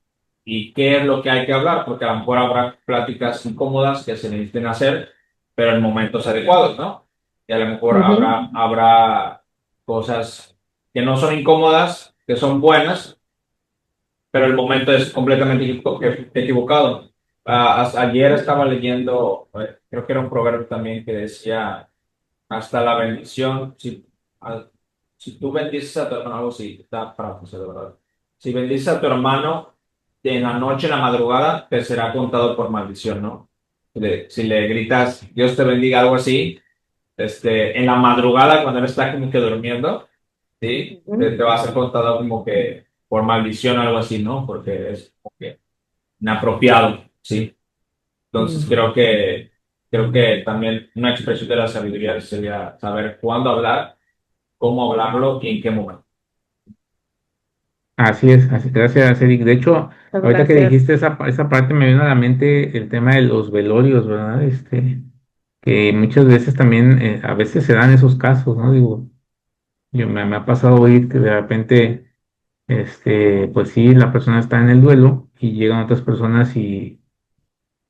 y qué es lo que hay que hablar, porque a lo mejor habrá pláticas incómodas que se necesiten hacer, pero en momentos adecuados, ¿no? Y a lo mejor Ujú, habrá cosas que no son incómodas, que son buenas, pero el momento es completamente equivocado. Ayer estaba leyendo, creo que era un proverbio también que decía, hasta la bendición, a- si tú bendices a tu hermano, algo así, está para de verdad. Si bendices a tu hermano en la noche, en la madrugada, te será contado por maldición, ¿no? Si le gritas, Dios te bendiga, algo así, en la madrugada, cuando él está como que durmiendo, ¿sí? Te ujú, va a ser contado como que por maldición, algo así, ¿no? Porque es como que inapropiado, ¿sí? Entonces ujú. creo que también una expresión de la sabiduría sería saber cuándo hablar, cómo hablarlo y en qué momento. Así es, gracias, Eric. De hecho, Muchas ahorita que gracias. dijiste esa parte me vino a la mente el tema de los velorios, ¿verdad? Que muchas veces también, a veces se dan esos casos, ¿no? Digo, me ha pasado oír que de repente, pues sí, la persona está en el duelo y llegan otras personas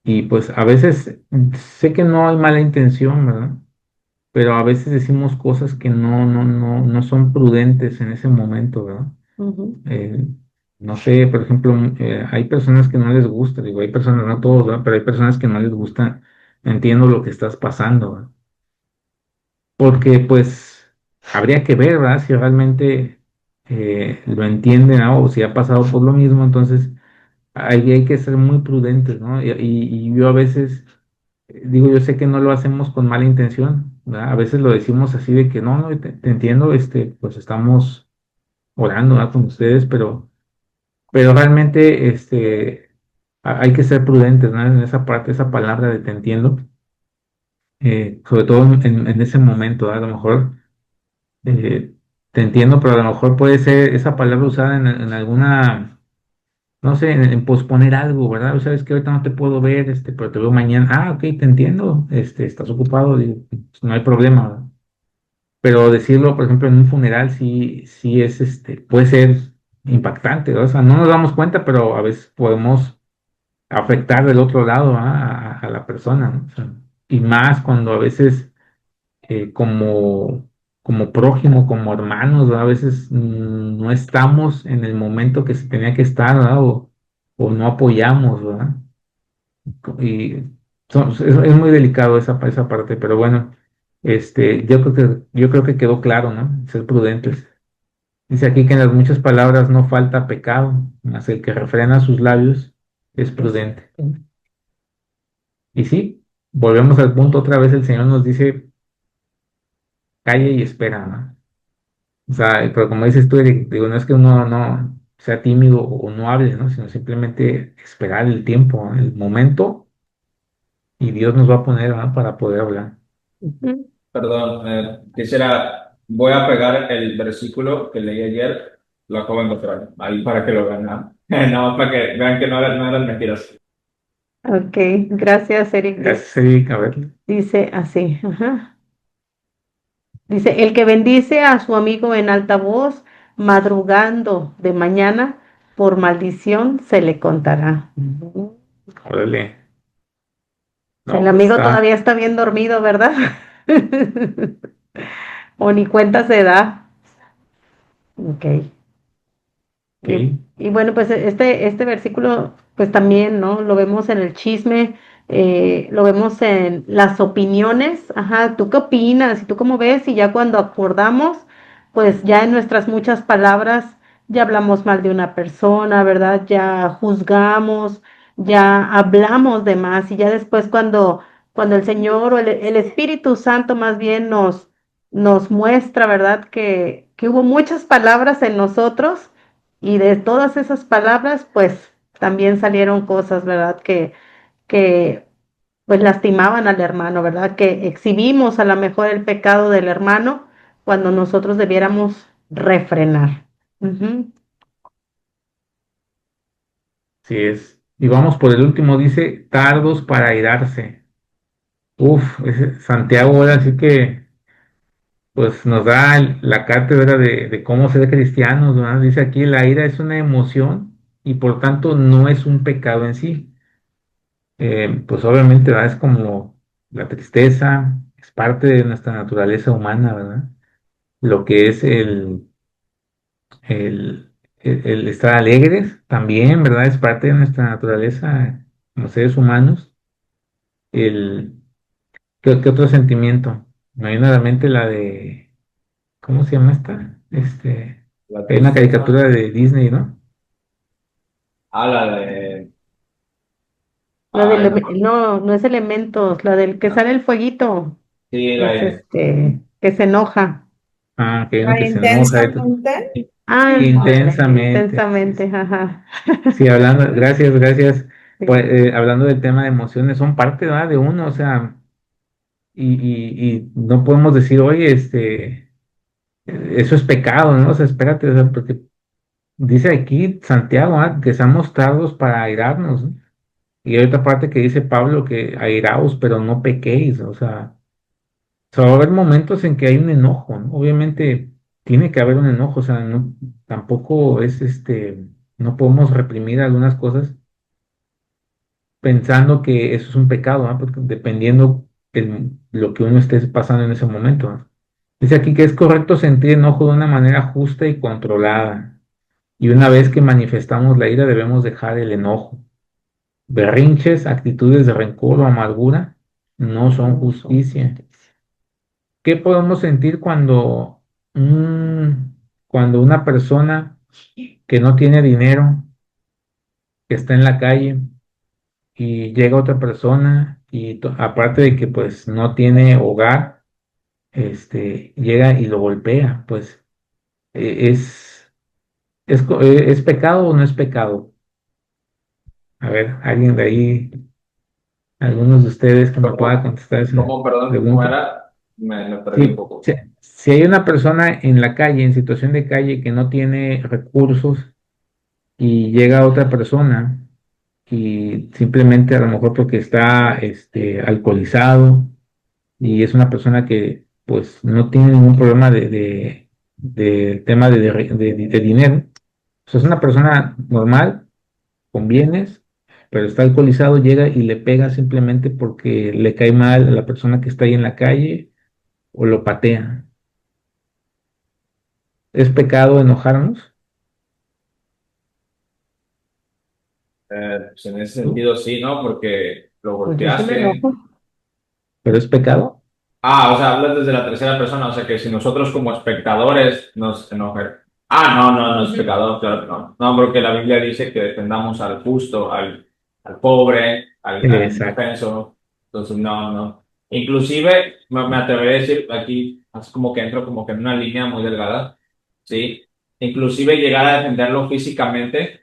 y pues a veces sé que no hay mala intención, ¿verdad? Pero a veces decimos cosas que no son prudentes en ese momento, ¿verdad? Ujú, Eh, no sé, por ejemplo, hay personas que no les gusta, digo, hay personas, no todos, ¿verdad? Pero hay personas que no les gusta, entiendo lo que estás pasando, ¿verdad? Porque pues habría que ver, ¿verdad? Si realmente lo entienden, ¿no? O si ha pasado por lo mismo, entonces ahí hay que ser muy prudentes, ¿no? Y yo a veces digo, yo sé que no lo hacemos con mala intención, ¿verdad? A veces lo decimos así de que no, te entiendo, pues estamos orando, ¿verdad? Con ustedes, pero realmente hay que ser prudentes, ¿no? En esa parte, esa palabra de te entiendo, sobre todo en ese momento, ¿verdad? A lo mejor te entiendo, pero a lo mejor puede ser esa palabra usada en alguna, no sé, en posponer algo, ¿verdad? Sabes que ahorita no te puedo ver, pero te veo mañana. Ah, ok, te entiendo, estás ocupado, digo, pues, no hay problema, ¿verdad? Pero decirlo, por ejemplo, en un funeral sí es, puede ser impactante, ¿verdad? O sea, no nos damos cuenta, pero a veces podemos afectar del otro lado, ¿ah? A la persona, ¿no? O sea, y más cuando a veces como prójimo, como hermanos, ¿verdad? A veces no estamos en el momento que se tenía que estar, ¿verdad? O no apoyamos, ¿verdad? Y es muy delicado esa parte, pero bueno, yo creo que quedó claro, ¿no? Ser prudentes. Dice aquí que en las muchas palabras no falta pecado, mas el que refrena sus labios es prudente. Y sí, volvemos al punto otra vez, el Señor nos dice, calle y espera, ¿no? O sea, pero como dices tú, Eric, digo, no es que uno no sea tímido o no hable, ¿no? Sino simplemente esperar el tiempo, ¿no? El momento, y Dios nos va a poner, ¿no? Para poder hablar. ujú. Perdón, voy a pegar el versículo que leí ayer, lo acabo de encontrar, ahí para que lo vean, ¿no? No, para que vean que no eran mentiras. Ok, gracias, Eric. Gracias, Eric. A ver, Dice así, ajá. Dice, el que bendice a su amigo en alta voz, madrugando de mañana, por maldición se le contará. Ujú. órale. El No, pues amigo está, todavía está bien dormido, ¿verdad? O ni cuenta se da. Ok. ok. Y bueno, pues este versículo, pues también, ¿no? Lo vemos en el chisme, lo vemos en las opiniones, ajá, ¿tú qué opinas? ¿Y tú cómo ves? Y ya cuando acordamos, pues ya en nuestras muchas palabras ya hablamos mal de una persona, ¿verdad? Ya juzgamos, ya hablamos de más y ya después cuando el Señor o el Espíritu Santo más bien nos muestra, ¿verdad? Que hubo muchas palabras en nosotros y de todas esas palabras, pues también salieron cosas, ¿verdad? Que pues lastimaban al hermano, ¿verdad? Que exhibimos a lo mejor el pecado del hermano cuando nosotros debiéramos refrenar. Ujú. Sí es. Y vamos por el último, dice, tardos para airarse. Uf, Santiago ahora sí que pues nos da la cátedra de cómo ser cristianos, ¿verdad? Dice aquí, la ira es una emoción y por tanto no es un pecado en sí. Pues obviamente, ¿verdad? Es como la tristeza, es parte de nuestra naturaleza humana, ¿verdad? Lo que es el, el estar alegres también, ¿verdad? Es parte de nuestra naturaleza como seres humanos. El, ¿qué otro sentimiento? Me viene a la mente la de, ¿cómo se llama esta? La Hay una tristeza. caricatura de Disney, ¿no? Ah, la de. La Ay, no. no, no es elementos, la del que sale el fueguito, Sí, la es de. que se enoja. Ah, que hay uno Ah, que se enoja. intensamente. Ah, ándale, Intensamente. Sí, intensamente, sí. ajá. Sí, hablando, gracias, gracias. Pues, Sí. hablando del tema de emociones, son parte, ¿verdad? De uno, o sea, y no podemos decir, oye, eso es pecado, ¿no? O sea, espérate, o sea, porque dice aquí Santiago, que seamos tardos para airarnos, ¿no? Y hay otra parte que dice Pablo que airaos, pero no pequéis, o sea, va a haber momentos en que hay un enojo, ¿no? Obviamente tiene que haber un enojo, o sea, no, tampoco es no podemos reprimir algunas cosas pensando que eso es un pecado, ¿no? Porque dependiendo lo que uno esté pasando en ese momento, ¿no? Dice aquí que es correcto sentir enojo de una manera justa y controlada. Y una vez que manifestamos la ira, debemos dejar el enojo. Berrinches, actitudes de rencor o amargura no son justicia. ¿Qué podemos sentir cuando una persona que no tiene dinero, que está en la calle, y llega otra persona y aparte de que pues no tiene hogar, llega y lo golpea? Pues ¿es pecado o no es pecado? A ver, alguien de ahí, algunos de ustedes que me pueda ¿Cómo, contestar esa perdón, cómo pregunta. era? Me perdí un Sí, poco. si hay una persona en la calle, en situación de calle, que no tiene recursos y llega otra persona y simplemente a lo mejor porque está alcoholizado y es una persona que pues no tiene ningún problema de tema de dinero, pues es una persona normal, con bienes, pero está alcoholizado, llega y le pega simplemente porque le cae mal a la persona que está ahí en la calle o lo patea. ¿Es pecado enojarnos? Pues en ese sentido sí, ¿no? Porque lo Pues yo sí me golpeaste. enojo. ¿Pero es pecado? Ah, o sea, hablas desde la tercera persona, o sea que si nosotros como espectadores nos enojan. Ah, no, no, no es Ujú. pecador, claro que no. No, porque la Biblia dice que defendamos al justo, al pobre, al Exacto. indefenso. Entonces, no, no. Inclusive, me atreveré a decir, aquí, es como que entro como que en una línea muy delgada, ¿sí? Inclusive llegar a defenderlo físicamente,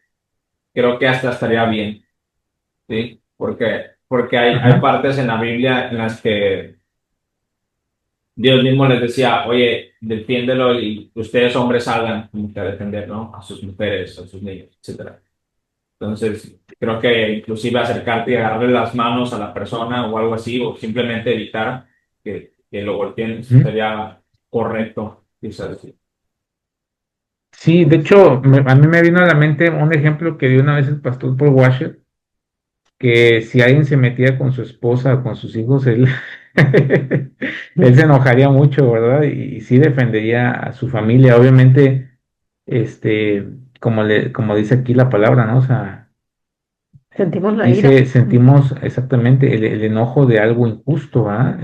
creo que hasta estaría bien, ¿sí? Porque hay Ajá. partes en la Biblia en las que Dios mismo les decía, oye, defiéndelo y ustedes hombres salgan como que a defender, ¿no? A sus mujeres, a sus niños, etcétera. Entonces, creo que inclusive acercarte y agarrarle las manos a la persona o algo así, o simplemente evitar que lo golpeen, Ujú. sería correcto, quizás. Sí, de hecho, a mí me vino a la mente un ejemplo que dio una vez el pastor Paul Washer, que si alguien se metía con su esposa o con sus hijos, él se enojaría mucho, ¿verdad? Y sí defendería a su familia. Obviamente, este, como dice aquí la palabra, ¿no? O sea, Sentimos la ira. dice, sentimos exactamente el enojo de algo injusto, ¿ah?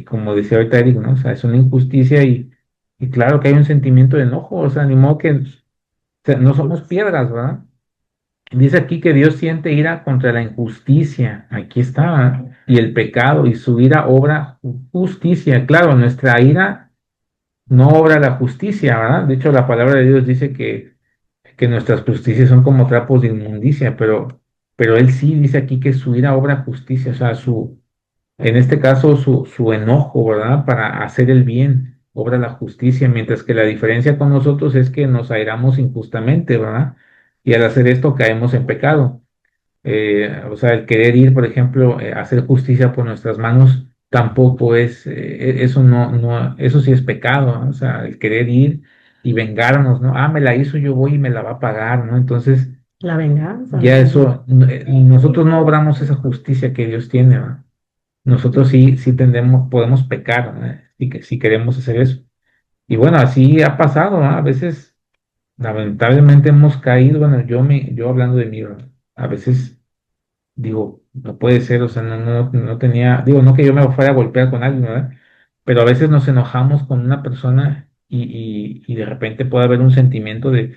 Como decía ahorita Eric, ¿no? O sea, es una injusticia y claro que hay un sentimiento de enojo, o sea, ni modo que, o sea, no somos piedras, ¿verdad? Dice aquí que Dios siente ira contra la injusticia, aquí está, y el pecado, y su ira obra justicia. Claro, nuestra ira no obra la justicia, ¿verdad? De hecho, la palabra de Dios dice que nuestras justicias son como trapos de inmundicia, pero Él sí dice aquí que su ira obra justicia, o sea, en este caso, su enojo, ¿verdad? Para hacer el bien, obra la justicia, mientras que la diferencia con nosotros es que nos airamos injustamente, ¿verdad? Y al hacer esto caemos en pecado. O sea, el querer ir, por ejemplo, a hacer justicia por nuestras manos, tampoco eso eso sí es pecado, ¿no? O sea, el querer ir y vengarnos, ¿no? Ah, me la hizo, yo voy y me la va a pagar, ¿no? Entonces, La venganza, Ya ¿verdad? eso, nosotros no obramos esa justicia que Dios tiene, ¿va? Nosotros sí tendemos, podemos pecar, ¿no? Si queremos hacer eso. Y bueno, así ha pasado, ¿no? A veces, lamentablemente hemos caído, bueno, yo hablando de mí, ¿verdad? A veces digo, no puede ser, o sea, no tenía, digo, no que yo me fuera a golpear con alguien, ¿verdad? Pero a veces nos enojamos con una persona y de repente puede haber un sentimiento de,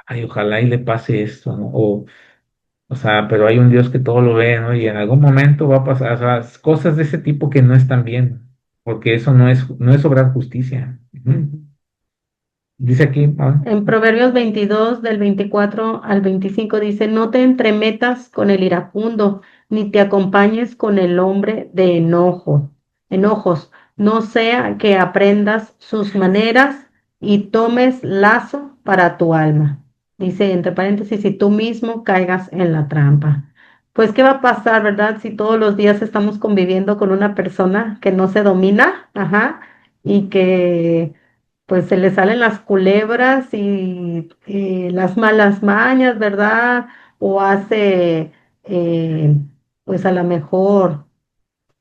ay, ojalá y le pase esto, ¿no? O sea, pero hay un Dios que todo lo ve, ¿no? Y en algún momento va a pasar, o sea, cosas de ese tipo que no están bien, porque eso no es obrar justicia. Ujú. Dice aquí, ah, En Proverbios 22, del 24 al 25 dice, no te entremetas con el iracundo, ni te acompañes con el hombre de enojos, no sea que aprendas sus maneras y tomes lazo para tu alma. Dice, entre paréntesis, si tú mismo caigas en la trampa. Pues, ¿qué va a pasar, verdad? Si todos los días estamos conviviendo con una persona que no se domina, ajá, y que pues se le salen las culebras y las malas mañas, ¿verdad? O hace, eh, pues a lo mejor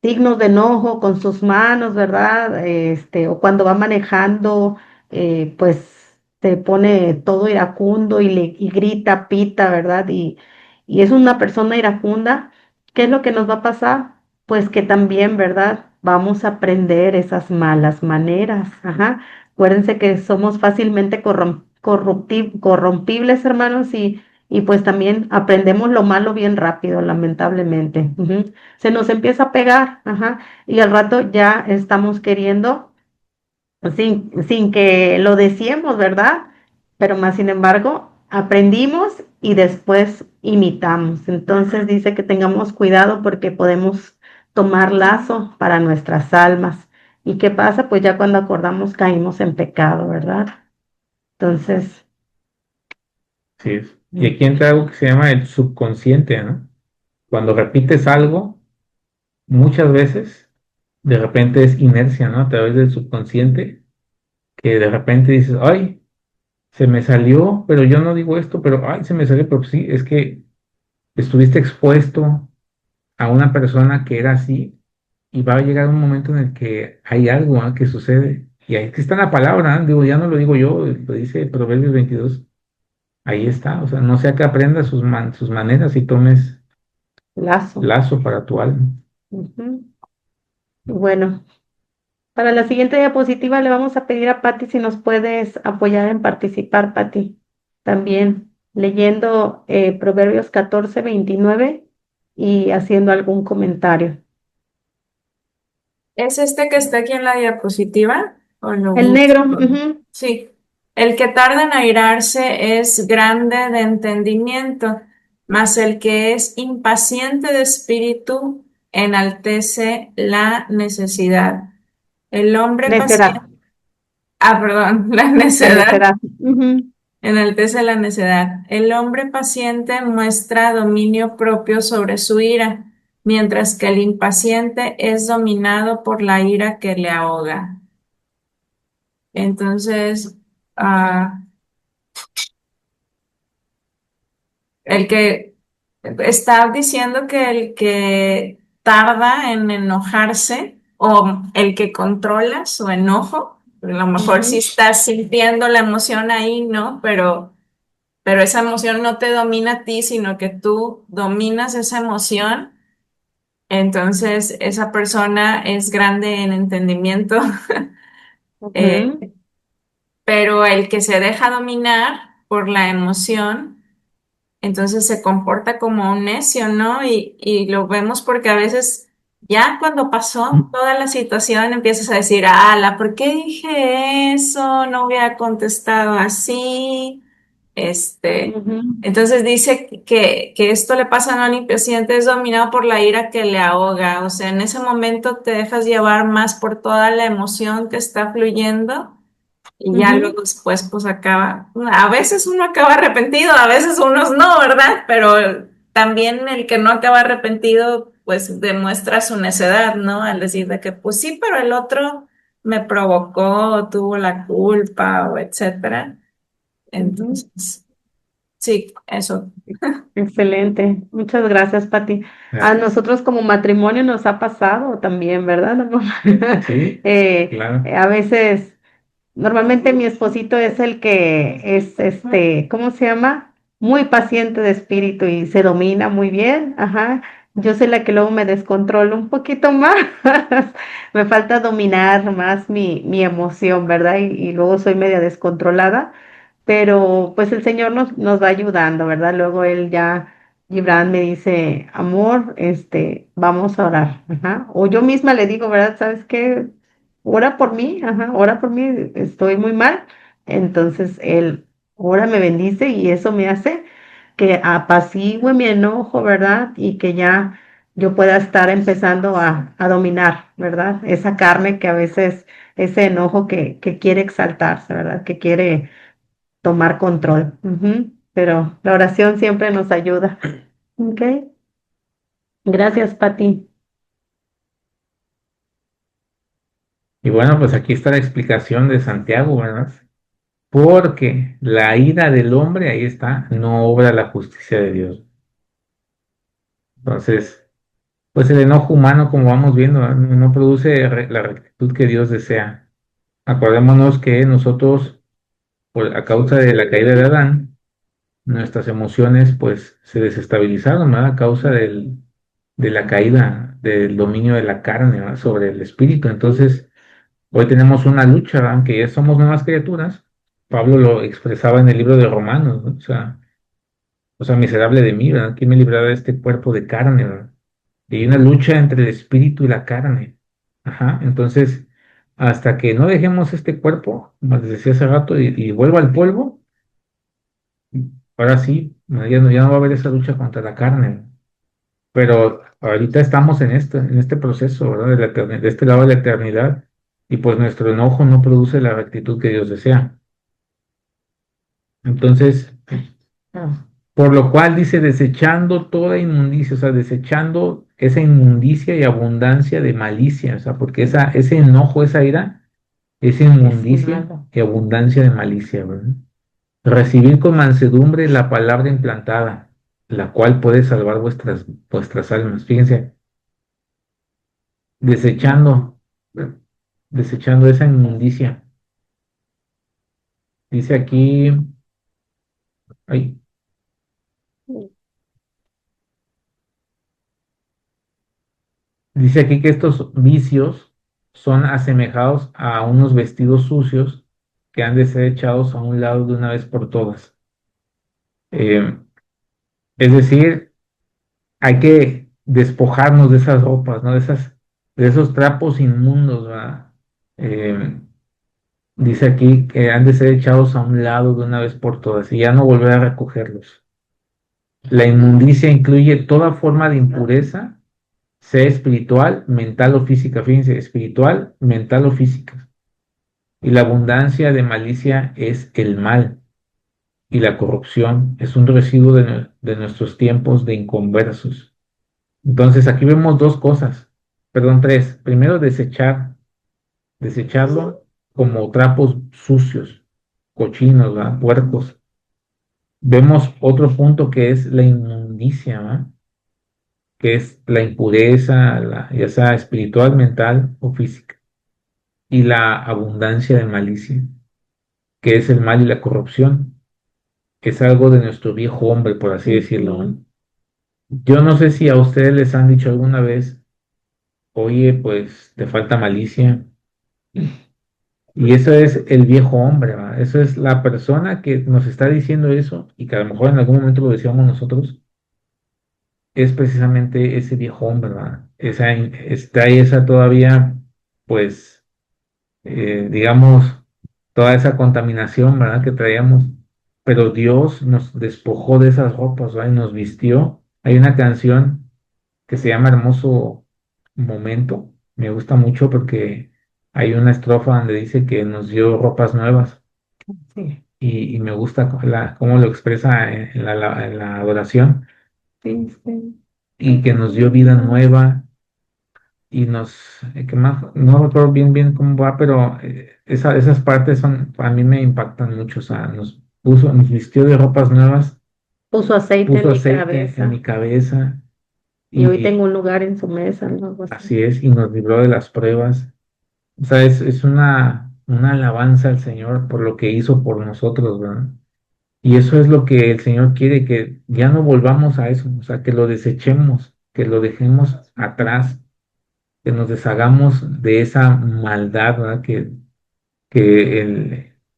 signos de enojo con sus manos, ¿verdad? O cuando va manejando, pues se pone todo iracundo y grita, pita, ¿verdad? Y es una persona iracunda. ¿Qué es lo que nos va a pasar? Pues que también, ¿verdad? Vamos a aprender esas malas maneras. Ajá. Acuérdense que somos fácilmente corrompibles, hermanos, y pues también aprendemos lo malo bien rápido, lamentablemente. Ujú. Se nos empieza a pegar, ajá, y al rato ya estamos queriendo, sin que lo deseemos, ¿verdad? Pero más sin embargo, aprendimos y después imitamos. Entonces dice que tengamos cuidado porque podemos tomar lazo para nuestras almas. ¿Y qué pasa? Pues ya cuando acordamos caímos en pecado, ¿verdad? Entonces, sí es. Y aquí entra algo que se llama el subconsciente, ¿no? Cuando repites algo, muchas veces, de repente es inercia, ¿no? A través del subconsciente, que de repente dices, ay, se me salió, pero yo no digo esto, pero ay, se me salió, pero sí, es que estuviste expuesto a una persona que era así y va a llegar un momento en el que hay algo, ¿ah? Que sucede. Y ahí está la palabra, ¿ah? Digo, ya no lo digo yo, lo dice Proverbios 22. Ahí está, o sea, no sea que aprendas sus maneras y tomes lazo. lazo para tu alma. Ujú. Bueno. Para la siguiente diapositiva le vamos a pedir a Patti si nos puedes apoyar en participar, Patti. También leyendo Proverbios 14:29 y haciendo algún comentario. ¿Es este que está aquí en la diapositiva? ¿O lo El negro, busco? ujú, Sí. El que tarda en airarse es grande de entendimiento, mas el que es impaciente de espíritu enaltece la necesidad. El hombre necedad, paciente, perdón, la la necedad necedad. Ujú, enaltece la necedad. El hombre paciente muestra dominio propio sobre su ira, mientras que el impaciente es dominado por la ira que le ahoga. Entonces, ah, el que está diciendo que el que tarda en enojarse o el que controla su enojo, a lo mejor sí ujú, estás sintiendo la emoción ahí, ¿no? Pero esa emoción no te domina a ti, sino que tú dominas esa emoción. Entonces, esa persona es grande en entendimiento, eh, ujú, pero el que se deja dominar por la emoción, entonces se comporta como un necio, ¿no? Y lo vemos porque a veces ya cuando pasó toda la situación empiezas a decir, ¿por qué dije eso? No hubiera contestado así. Este, ujú, entonces dice que esto le pasa a un impaciente, es dominado por la ira que le ahoga. O sea, en ese momento te dejas llevar más por toda la emoción que está fluyendo y ya ujú, luego después pues acaba. A veces uno acaba arrepentido, a veces unos no, ¿verdad? Pero también el que no acaba arrepentido pues demuestra su necedad, ¿no? Al decir de que pues sí, pero el otro me provocó, tuvo la culpa o etcétera. ujú. Entonces. Sí, eso. Excelente. Muchas gracias, Pati. A nosotros como matrimonio nos ha pasado también, ¿verdad, amor? Sí, claro. A veces, normalmente mi esposito es el que es, ¿cómo se llama? Muy paciente de espíritu y se domina muy bien. Ajá. Yo soy la que luego me descontrolo un poquito más. Me falta dominar más mi emoción, ¿verdad? Y luego soy media descontrolada, pero pues el Señor nos va ayudando, ¿verdad? Luego él ya, Gibran me dice, amor, vamos a orar, ajá. O yo misma le digo, ¿verdad? ¿Sabes qué? Ora por mí, ajá, ora por mí, estoy muy mal. Entonces él ora, me bendice y eso me hace que apacigüe mi enojo, ¿verdad? Y que ya yo pueda estar empezando a dominar, ¿verdad? Esa carne que a veces, ese enojo que quiere exaltarse, ¿verdad? Que quiere tomar control. Ujú. Pero la oración siempre nos ayuda. ¿Ok? Gracias, Pati. Y bueno, pues aquí está la explicación de Santiago, ¿verdad? Porque la ira del hombre, ahí está, no obra la justicia de Dios. Entonces, pues el enojo humano, como vamos viendo, ¿verdad? No produce la rectitud que Dios desea. Acordémonos que nosotros, a causa de la caída de Adán, nuestras emociones pues se desestabilizaron, ¿verdad? A causa de la caída del dominio de la carne, ¿verdad? Sobre el espíritu. Entonces, hoy tenemos una lucha, ¿verdad? Aunque ya somos nuevas criaturas. Pablo lo expresaba en el libro de Romanos, ¿no? O sea, miserable de mí, ¿verdad? ¿Quién me librará de este cuerpo de carne, ¿verdad? Y hay una lucha entre el espíritu y la carne. Ajá. Entonces, hasta que no dejemos este cuerpo, como les decía hace rato, y vuelva al polvo, ahora sí, ya no va a haber esa lucha contra la carne. Pero ahorita estamos en este proceso, ¿verdad? De este lado de la eternidad, y pues nuestro enojo no produce la rectitud que Dios desea. Entonces, por lo cual dice, desechando toda inmundicia, o sea, desechando esa inmundicia y abundancia de malicia, o sea, porque ese enojo, esa ira, es inmundicia Estimado. y abundancia de malicia, ¿verdad? Recibir con mansedumbre la palabra implantada, la cual puede salvar vuestras almas. Fíjense, desechando, desechando esa inmundicia. Dice aquí, ay, dice aquí que estos vicios son asemejados a unos vestidos sucios que han de ser echados a un lado de una vez por todas. Eh, es decir, hay que despojarnos de esas ropas, ¿no? De esos trapos inmundos, ¿verdad? Eh, dice aquí que han de ser echados a un lado de una vez por todas y ya no volver a recogerlos. La inmundicia incluye toda forma de impureza, sea espiritual, mental o física. Fíjense, espiritual, mental o física. Y la abundancia de malicia es el mal. Y la corrupción es un residuo de nuestros tiempos de inconversos. Entonces aquí vemos dos cosas, perdón, tres. Primero, desecharlo como trapos sucios, cochinos, ¿verdad? Puercos. Vemos otro punto que es la inmundicia, ¿verdad? Que es la impureza, ya sea espiritual, mental o física. Y la abundancia de malicia, que es el mal y la corrupción. Es algo de nuestro viejo hombre, por así decirlo, ¿no? Ujú. Yo no sé si a ustedes les han dicho alguna vez, oye, pues te falta malicia. Y eso es el viejo hombre, ¿va? Eso es la persona que nos está diciendo eso y que a lo mejor en algún momento lo decíamos nosotros, es precisamente ese viejo hombre, ¿va? Está esa todavía, pues, digamos, toda esa contaminación, ¿verdad? Que traíamos, pero Dios nos despojó de esas ropas, ¿va? Y nos vistió. Hay una canción que se llama Hermoso Momento. Me gusta mucho porque hay una estrofa donde dice que nos dio ropas nuevas Sí, y me gusta cómo lo expresa en la adoración sí, sí. y que nos dio vida nueva y que más, no recuerdo bien cómo va, pero esas partes a mí me impactan mucho, o sea, nos vistió de ropas nuevas Puso aceite puso en mi aceite en mi cabeza cabeza y hoy y tengo un lugar en su mesa, ¿no? Algo así. así es, y nos libró de las pruebas. O sea, es una alabanza al Señor por lo que hizo por nosotros, ¿verdad? Y eso es lo que el Señor quiere, que ya no volvamos a eso, o sea, que lo desechemos, que lo dejemos atrás, que nos deshagamos de esa maldad, ¿verdad? Que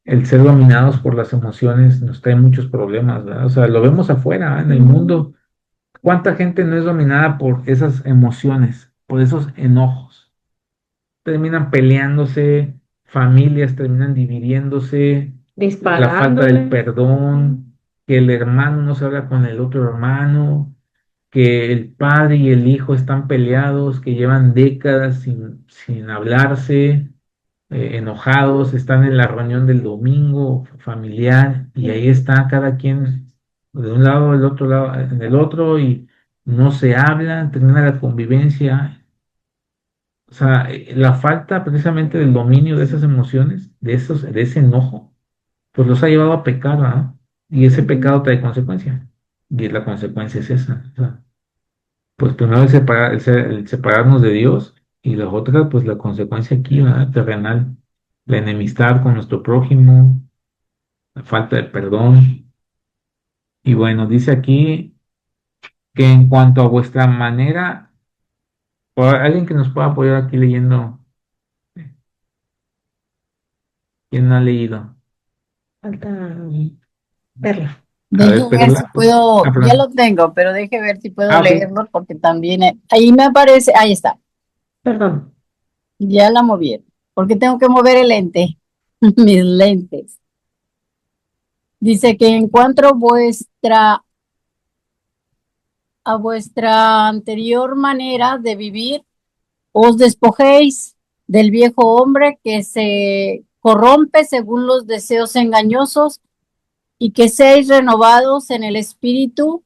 el ser dominados por las emociones nos trae muchos problemas, ¿verdad? O sea, lo vemos afuera, ¿verdad? En el mundo. ¿Cuánta gente no es dominada por esas emociones, por esos enojos? Terminan peleándose, familias terminan dividiéndose, la falta del Disparándole. perdón, que el hermano no se habla con el otro hermano, que el padre y el hijo están peleados, que llevan décadas sin hablarse, enojados, están en la reunión del domingo familiar y ahí está cada quien de un lado, del otro lado, en el otro y no se hablan, termina la convivencia. O sea, la falta precisamente del dominio de esas emociones, de ese enojo, pues los ha llevado a pecar, ¿verdad? Y ese pecado trae consecuencia. Y la consecuencia es esa. O sea, pues primero el separarnos de Dios y la otra, pues la consecuencia aquí, ¿verdad? Terrenal, la enemistad con nuestro prójimo, la falta de perdón. Y bueno, dice aquí que en cuanto a vuestra manera, o alguien que nos pueda apoyar aquí leyendo, ¿quién no ha leído? Falta verla. A Deje ver, ver si Perla. puedo, Ah, ya perdón. lo tengo, pero deje ver si puedo Ah, ok. leerlo porque también ahí me aparece, ahí está, Perdón. ya la moví, porque tengo que mover el lente, mis lentes. Dice que en cuanto a vuestra anterior manera de vivir, os despojéis del viejo hombre que se corrompe según los deseos engañosos y que seáis renovados en el espíritu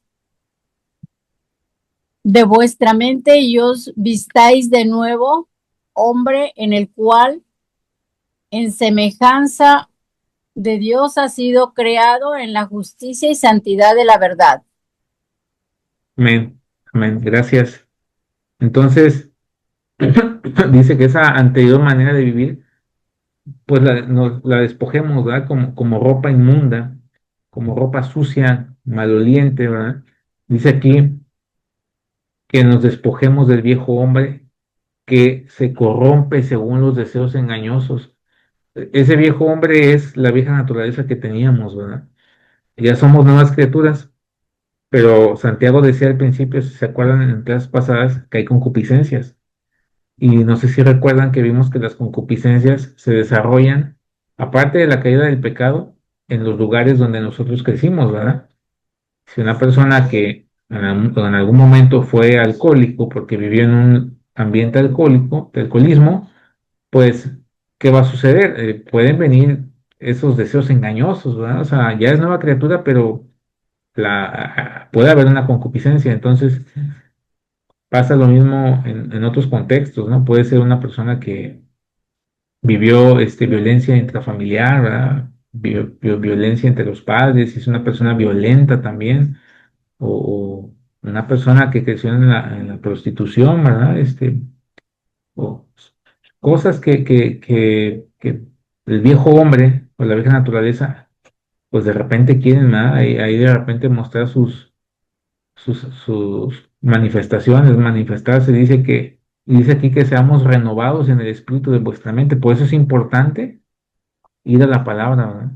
de vuestra mente y os vistáis de nuevo, hombre en el cual en semejanza de Dios ha sido creado en la justicia y santidad de la verdad. Amén. Amén. Gracias. Entonces, dice que esa anterior manera de vivir, pues nos la despojemos, ¿verdad? Como ropa inmunda, como ropa sucia, maloliente, ¿verdad? Dice aquí que nos despojemos del viejo hombre que se corrompe según los deseos engañosos. Ese viejo hombre es la vieja naturaleza que teníamos, ¿verdad? Ya somos nuevas criaturas, pero Santiago decía al principio, si se acuerdan en clases pasadas, que hay concupiscencias. Y no sé si recuerdan que vimos que las concupiscencias se desarrollan, aparte de la caída del pecado, en los lugares donde nosotros crecimos, ¿verdad? Si una persona que en algún momento fue alcohólico porque vivió en un ambiente alcohólico, de alcoholismo, pues, ¿qué va a suceder? Pueden venir esos deseos engañosos, ¿verdad? O sea, ya es nueva criatura, pero puede haber una concupiscencia. Entonces, pasa lo mismo en otros contextos, ¿no? Puede ser una persona que vivió violencia intrafamiliar, ¿verdad? Violencia entre los padres, es una persona violenta también, o una persona que creció en la prostitución, ¿verdad? O cosas que el viejo hombre o la vieja naturaleza, pues de repente quieren, ¿verdad? Ahí de repente mostrar sus manifestaciones, manifestarse, dice aquí que seamos renovados en el espíritu de vuestra mente, por eso es importante ir a la palabra, ¿verdad?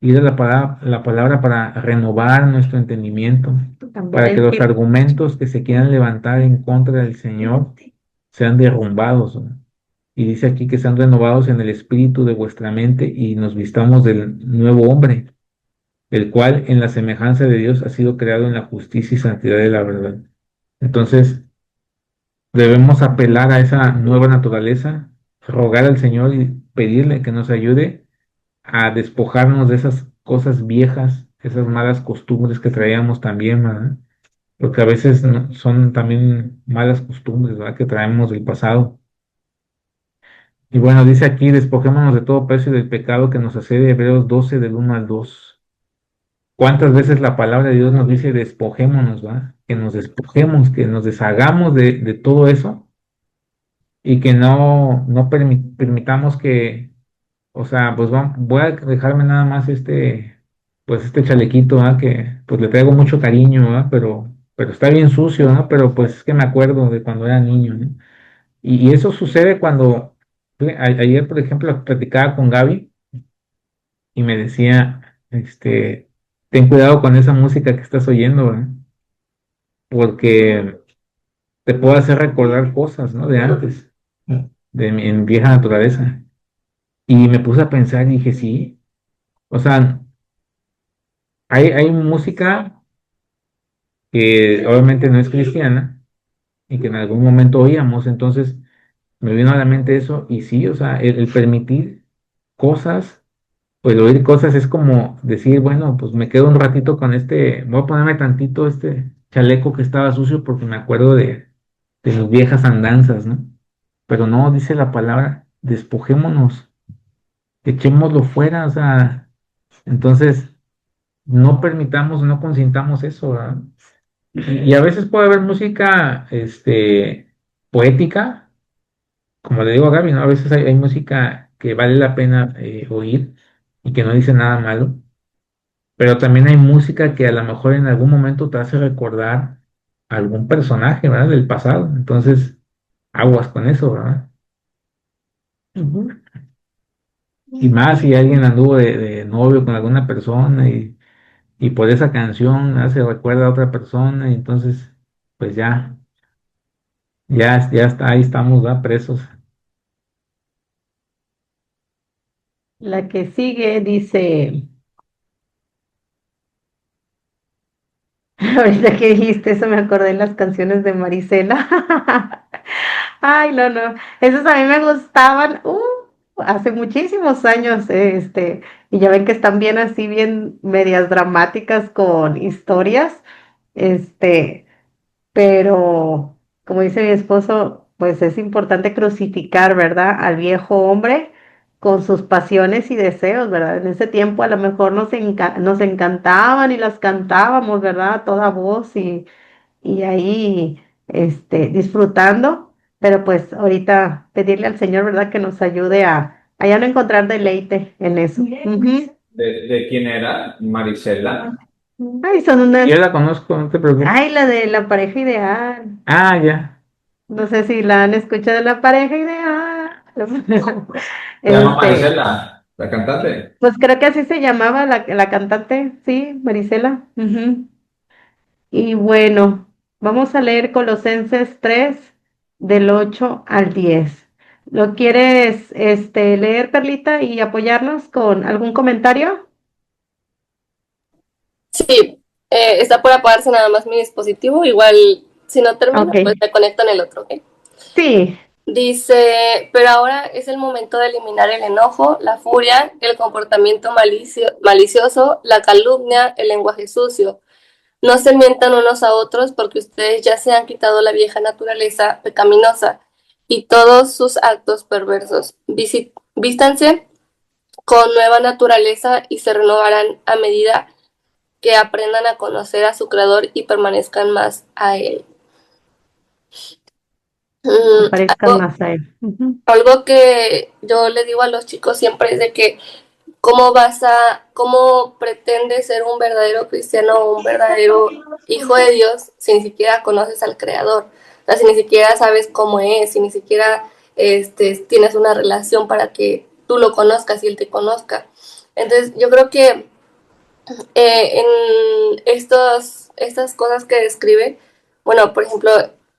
Ir a la palabra para renovar nuestro entendimiento, Cambiar para que el los chip. argumentos que se quieran levantar en contra del Señor sean derrumbados, ¿verdad? Y dice aquí que sean renovados en el espíritu de vuestra mente y nos vistamos del nuevo hombre, el cual en la semejanza de Dios ha sido creado en la justicia y santidad de la verdad. Entonces, debemos apelar a esa nueva naturaleza, rogar al Señor y pedirle que nos ayude a despojarnos de esas cosas viejas, esas malas costumbres que traíamos también, ¿verdad? Porque a veces son también malas costumbres, ¿verdad? Que traemos del pasado. Y bueno, dice aquí, despojémonos de todo peso y del pecado que nos asedia, Hebreos 12 del 1 al 2. ¿Cuántas veces la palabra de Dios nos dice despojémonos, ¿va? Que nos despojemos, que nos deshagamos de todo eso y que no permitamos que, o sea, pues voy a dejarme nada más pues este chalequito, ¿va? Que pues le traigo mucho cariño, ¿va? Pero está bien sucio, ¿no? Pero pues es que me acuerdo de cuando era niño, ¿no? Y eso sucede cuando, ayer, por ejemplo, platicaba con Gaby y me decía, ten cuidado con esa música que estás oyendo, ¿verdad? Porque te puede hacer recordar cosas, ¿no? De antes, en mi vieja naturaleza. Y me puse a pensar y dije, sí, o sea, hay música que obviamente no es cristiana y que en algún momento oíamos, entonces me vino a la mente eso y sí, o sea, el permitir cosas, pues oír cosas es como decir, bueno, pues me quedo un ratito con voy a ponerme tantito este chaleco que estaba sucio porque me acuerdo de mis viejas andanzas, ¿no? Pero no, dice la palabra, despojémonos, echémoslo fuera, o sea, entonces no permitamos, no consintamos eso, ¿verdad? Y a veces puede haber música, poética, como le digo a Gaby, ¿no? A veces hay música que vale la pena oír y que no dice nada malo, pero también hay música que a lo mejor en algún momento te hace recordar a algún personaje, ¿verdad? Del pasado, entonces aguas con eso, ¿verdad? Ujú. Y más si alguien anduvo de novio con alguna persona y por esa canción hace recuerda a otra persona y entonces pues ya está, ahí estamos, ¿verdad? Presos. La que sigue dice, ahorita que dijiste eso me acordé de las canciones de Marisela. Ay, no, no, esos a mí me gustaban, hace muchísimos años, y ya ven que están bien así, bien medias dramáticas con historias, este, pero como dice mi esposo, pues es importante crucificar, ¿verdad? Al viejo hombre con sus pasiones y deseos, ¿verdad? En ese tiempo a lo mejor nos encantaban y las cantábamos, ¿verdad? A toda voz y ahí, disfrutando, pero pues ahorita pedirle al Señor, ¿verdad? Que nos ayude a ya no encontrar deleite en eso. Ujú. ¿De quién era? Marisela. Ay, son unas, Yo la conozco, no te preocupes. ay, la de la pareja ideal. Ah, ya. No sé si la han escuchado, la pareja ideal. Se llama Este, Marisela, la cantante. pues creo que así se llamaba la cantante, sí, Marisela. Ujú. Y bueno, vamos a leer Colosenses 3 del 8 al 10. ¿Lo quieres, leer, Perlita, y apoyarnos con algún comentario? Sí, está por apagarse nada más mi dispositivo. Igual, si no termina, Ok, pues me conecto en el otro, ¿ok? sí, Dice, pero ahora es el momento de eliminar el enojo, la furia, el comportamiento malicioso, la calumnia, el lenguaje sucio. No se mientan unos a otros porque ustedes ya se han quitado la vieja naturaleza pecaminosa y todos sus actos perversos. Vístanse con nueva naturaleza y se renovarán a medida que aprendan a conocer a su creador y permanezcan más a él. que parezcan Algo, más a él. Ujú. algo que yo le digo a los chicos siempre es de que cómo pretendes ser un verdadero cristiano o un verdadero hijo de Dios si ni siquiera conoces al creador? O sea, si ni siquiera sabes cómo es, si ni siquiera tienes una relación para que tú lo conozcas y él te conozca. Entonces, yo creo que en estas cosas que describe, bueno, por ejemplo,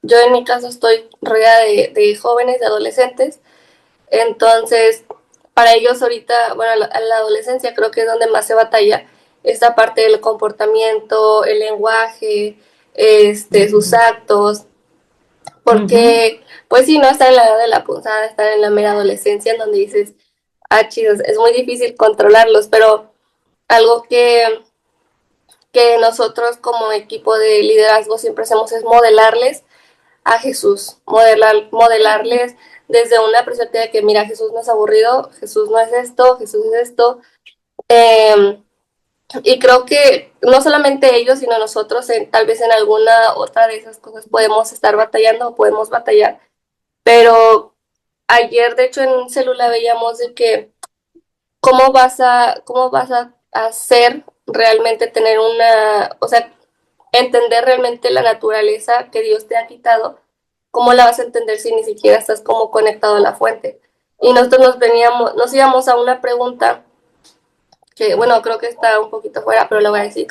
yo en mi caso estoy rodeada de jóvenes, de adolescentes, entonces para ellos ahorita, bueno, a la adolescencia creo que es donde más se batalla esta parte del comportamiento, el lenguaje, sus actos, Ujú. porque pues sí, no están en la edad de la punzada, están en la mera adolescencia en donde dices, ah, chidos, es muy difícil controlarlos, pero algo que nosotros como equipo de liderazgo siempre hacemos es modelarles a Jesús, modelarles desde una perspectiva de que, mira, Jesús no es aburrido, Jesús no es esto, Jesús es esto. Eh, Y creo que no solamente ellos, sino nosotros, tal vez en alguna otra de esas cosas podemos estar batallando o podemos batallar. Pero ayer, de hecho, en Célula veíamos de que cómo vas a hacer realmente tener o sea, entender realmente la naturaleza que Dios te ha quitado, cómo la vas a entender si ni siquiera estás como conectado a la fuente. Y nosotros nos íbamos a una pregunta que, bueno, creo que está un poquito fuera, pero lo voy a decir.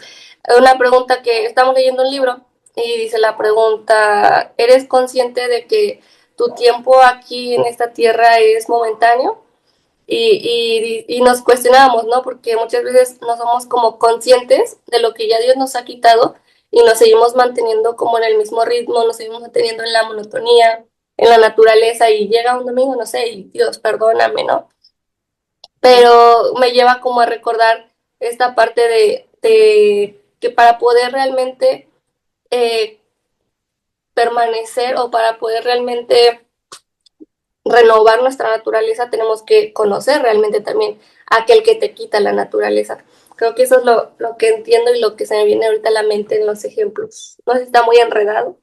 Una pregunta que estamos leyendo un libro y dice la pregunta, ¿eres consciente de que tu tiempo aquí en esta tierra es momentáneo? Y nos cuestionábamos, ¿no? Porque muchas veces no somos como conscientes de lo que ya Dios nos ha quitado y nos seguimos manteniendo como en el mismo ritmo, nos seguimos manteniendo en la monotonía, en la naturaleza y llega un domingo, no sé, y Dios, perdóname, ¿no? Pero me lleva como a recordar esta parte de que para poder realmente eh, permanecer o para poder realmente renovar nuestra naturaleza, tenemos que conocer realmente también a aquel que te quita la naturaleza. Creo que eso es lo que entiendo y lo que se me viene ahorita a la mente en los ejemplos. No sé si está muy enredado.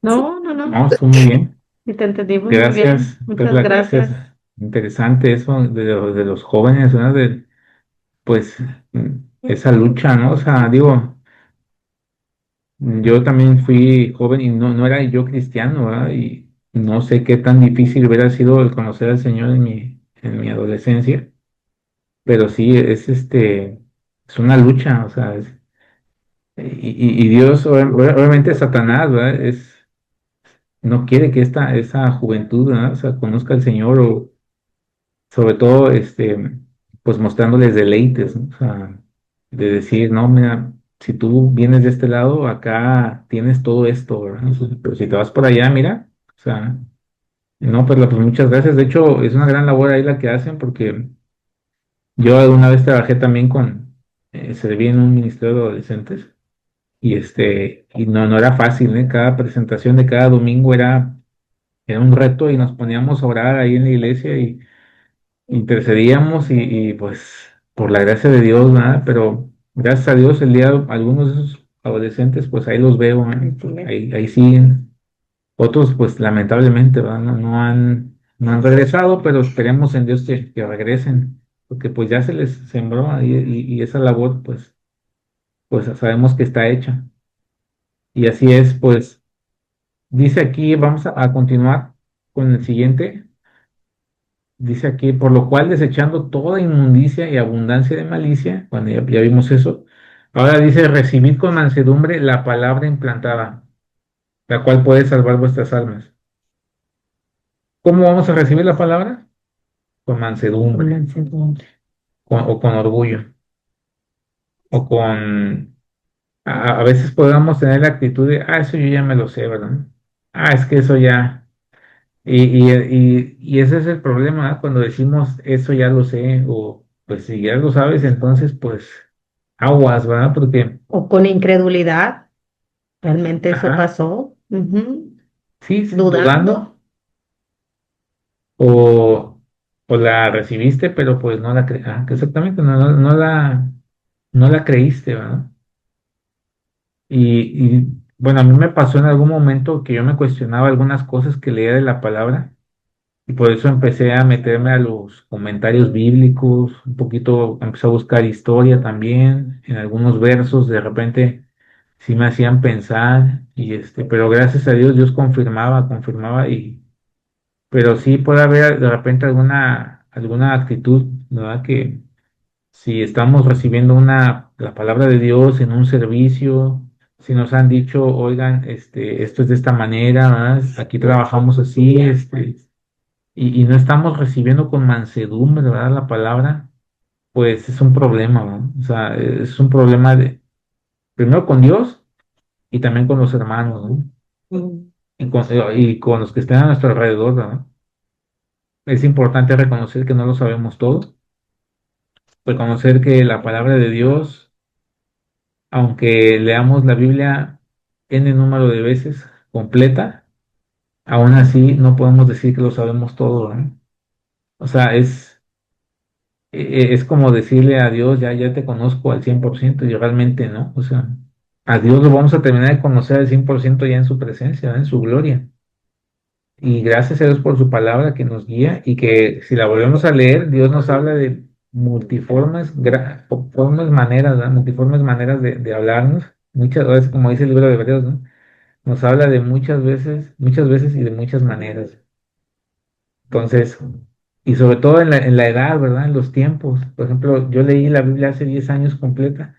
No, no, no. No, estuvo muy bien. Y te entendimos muy bien. Gracias, Muchas Perla, gracias. gracias. Interesante eso de los jóvenes, ¿no? Pues esa lucha, ¿no? O sea, digo, yo también fui joven y no era yo cristiano, ¿verdad? Y no sé qué tan difícil hubiera sido el conocer al Señor en mi adolescencia, pero sí, es una lucha, o sea, y Dios, obviamente Satanás, ¿verdad? No quiere que esa juventud, ¿verdad? O sea, conozca al Señor o sobre todo, pues mostrándoles deleites, ¿no? O sea, de decir, no, mira, si tú vienes de este lado, acá tienes todo esto, ¿verdad? Pero si te vas por allá, mira, o sea, no, pero pues muchas gracias. De hecho, es una gran labor ahí la que hacen porque yo alguna vez trabajé también serví en un ministerio de adolescentes y no era fácil, ¿eh? Cada presentación de cada domingo era un reto y nos poníamos a orar ahí en la iglesia y intercedíamos pues por la gracia de Dios, ¿verdad? Pero gracias a Dios algunos de esos adolescentes pues ahí los veo, ¿eh? Ahí siguen. Otros pues lamentablemente, ¿verdad? No han regresado, pero esperemos en Dios que regresen, porque pues ya se les sembró ahí y esa labor pues sabemos que está hecha. Y así es, pues dice aquí, vamos a continuar con el siguiente. Dice aquí, por lo cual desechando toda inmundicia y abundancia de malicia, cuando ya vimos eso, ahora dice, recibid con mansedumbre la palabra implantada, la cual puede salvar vuestras almas. ¿Cómo vamos a recibir la palabra? Con mansedumbre, o con orgullo, o a veces podamos tener la actitud de, eso yo ya me lo sé, ¿verdad? Es que eso ya, y ese es el problema, ¿eh? Cuando decimos eso ya lo sé, o pues si ya lo sabes, entonces pues aguas, ¿verdad? Porque, O con incredulidad. ¿Realmente eso ajá, pasó? Ujú. sí, sí, Dudando. dudando, o, o la recibiste, pero pues no la creíste, exactamente, no la creíste, ¿verdad? Bueno, a mí me pasó en algún momento que yo me cuestionaba algunas cosas que leía de la palabra. Y por eso empecé a meterme a los comentarios bíblicos, un poquito, empecé a buscar historia también, en algunos versos de repente sí me hacían pensar, pero gracias a Dios Dios confirmaba, pero sí puede haber de repente alguna actitud, ¿verdad? Que si estamos recibiendo la palabra de Dios en un servicio, si nos han dicho, oigan, esto es de esta manera, ¿verdad? Aquí trabajamos así, y no estamos recibiendo con mansedumbre, ¿verdad? La palabra, pues es un problema, ¿verdad? O sea, es un problema primero con Dios y también con los hermanos, ¿no? Mm. Y con los que estén a nuestro alrededor, ¿verdad? Es importante reconocer que no lo sabemos todo, reconocer que la palabra de Dios, aunque leamos la Biblia n número de veces completa, aún así no podemos decir que lo sabemos todo, ¿verdad? O sea, es como decirle a Dios, ya te conozco al 100% y realmente no. O sea, a Dios lo vamos a terminar de conocer al 100% ya en su presencia, ¿verdad? En su gloria. Y gracias a Dios por su palabra que nos guía y que si la volvemos a leer, Dios nos habla de formas maneras, ¿verdad? Multiformes maneras de hablarnos. Muchas veces, como dice el libro de Hebreos, ¿no? Nos habla de muchas veces y de muchas maneras. Entonces, y sobre todo en la edad, ¿verdad? En los tiempos. Por ejemplo, yo leí la Biblia hace 10 años completa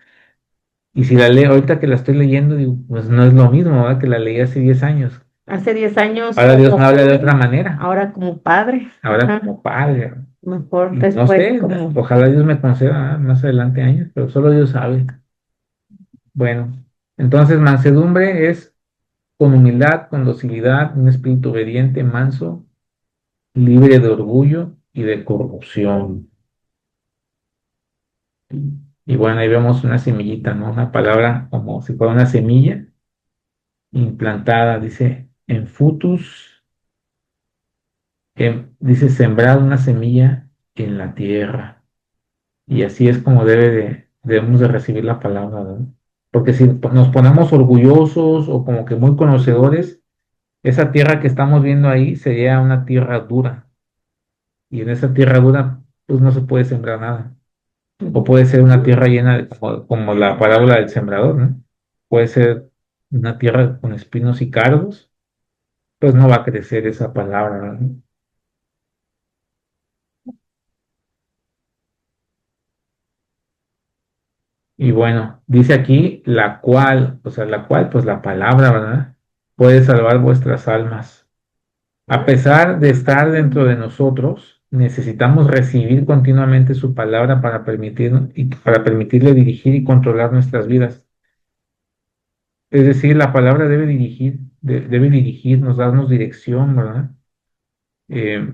y si la leo ahorita que la estoy leyendo, digo, pues no es lo mismo, ¿verdad? Que la leí hace 10 años. Hace 10 años Ahora Dios como me habla de otra joven, manera, ahora como padre. ahora Ajá. como padre. Mejor Y no después sé, como... ojalá Dios me conceda más adelante años, pero solo Dios sabe. Bueno, entonces mansedumbre es con humildad, con docilidad, un espíritu obediente, manso, libre de orgullo y de corrupción. Y bueno, ahí vemos una semillita, ¿no? Una palabra como si fuera una semilla implantada, dice en futus, dice sembrar una semilla en la tierra. Y así es como debemos de recibir la palabra, ¿no? Porque si nos ponemos orgullosos o como que muy conocedores, esa tierra que estamos viendo ahí sería una tierra dura. Y en esa tierra dura, pues no se puede sembrar nada. O puede ser una tierra llena de, como la parábola del sembrador, ¿no? Puede ser una tierra con espinos y cardos, pues no va a crecer esa palabra, ¿no? Y bueno, dice aquí la cual, o sea, la cual, pues la palabra, ¿verdad? Puede salvar vuestras almas. A pesar de estar dentro de nosotros, necesitamos recibir continuamente su palabra para para permitirle dirigir y controlar nuestras vidas. Es decir, la palabra debe dirigirnos, darnos dirección, ¿verdad? Eh,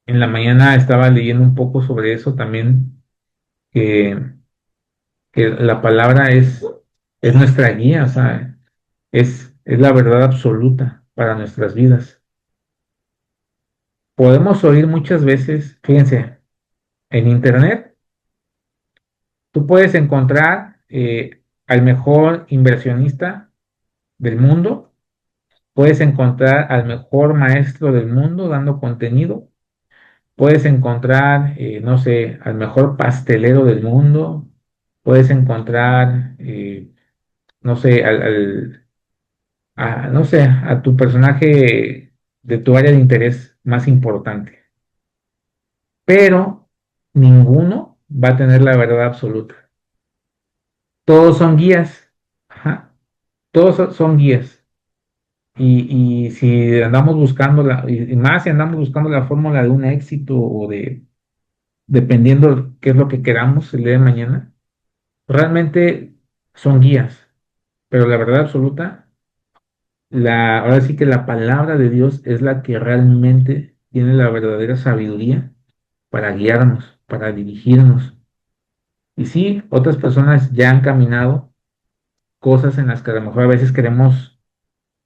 en la mañana estaba leyendo un poco sobre eso también, que, que la palabra es nuestra guía, o sea, es la verdad absoluta para nuestras vidas. Podemos oír muchas veces, fíjense, en internet, tú puedes encontrar al mejor inversionista del mundo, puedes encontrar al mejor maestro del mundo dando contenido. Puedes encontrar, no sé, al mejor pastelero del mundo, puedes encontrar, no sé, no sé, a tu personaje de tu área de interés más importante, pero ninguno va a tener la verdad absoluta. Todos son guías, ajá, todos son guías. Y si andamos buscando y más si andamos buscando la fórmula de un éxito o dependiendo qué es lo que queramos el día de mañana, realmente son guías, pero la verdad absoluta, ahora sí que la palabra de Dios es la que realmente tiene la verdadera sabiduría para guiarnos, para dirigirnos. Y sí, otras personas ya han caminado cosas en las que a lo mejor a veces queremos,